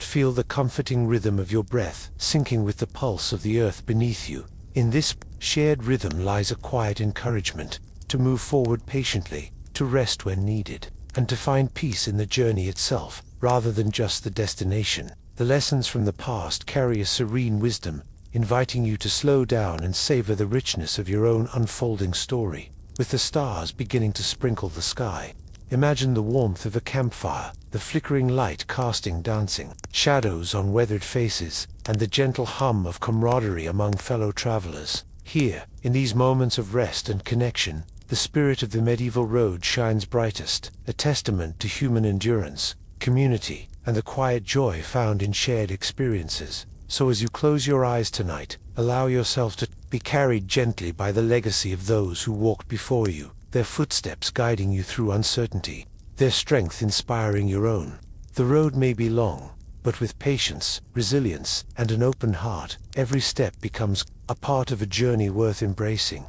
Feel the comforting rhythm of your breath syncing with the pulse of the earth beneath you. In this shared rhythm lies a quiet encouragement to move forward patiently, to rest when needed, and to find peace in the journey itself rather than just the destination. The lessons from the past carry a serene wisdom, inviting you to slow down and savor the richness of your own unfolding story. With the stars beginning to sprinkle the sky, imagine the warmth of a campfire, the flickering light casting dancing shadows on weathered faces, and the gentle hum of camaraderie among fellow travelers. Here, in these moments of rest and connection, the spirit of the medieval road shines brightest, a testament to human endurance, community, and the quiet joy found in shared experiences. So as you close your eyes tonight, allow yourself to be carried gently by the legacy of those who walked before you, their footsteps guiding you through uncertainty, their strength inspiring your own. The road may be long, but with patience, resilience, and an open heart, every step becomes a part of a journey worth embracing.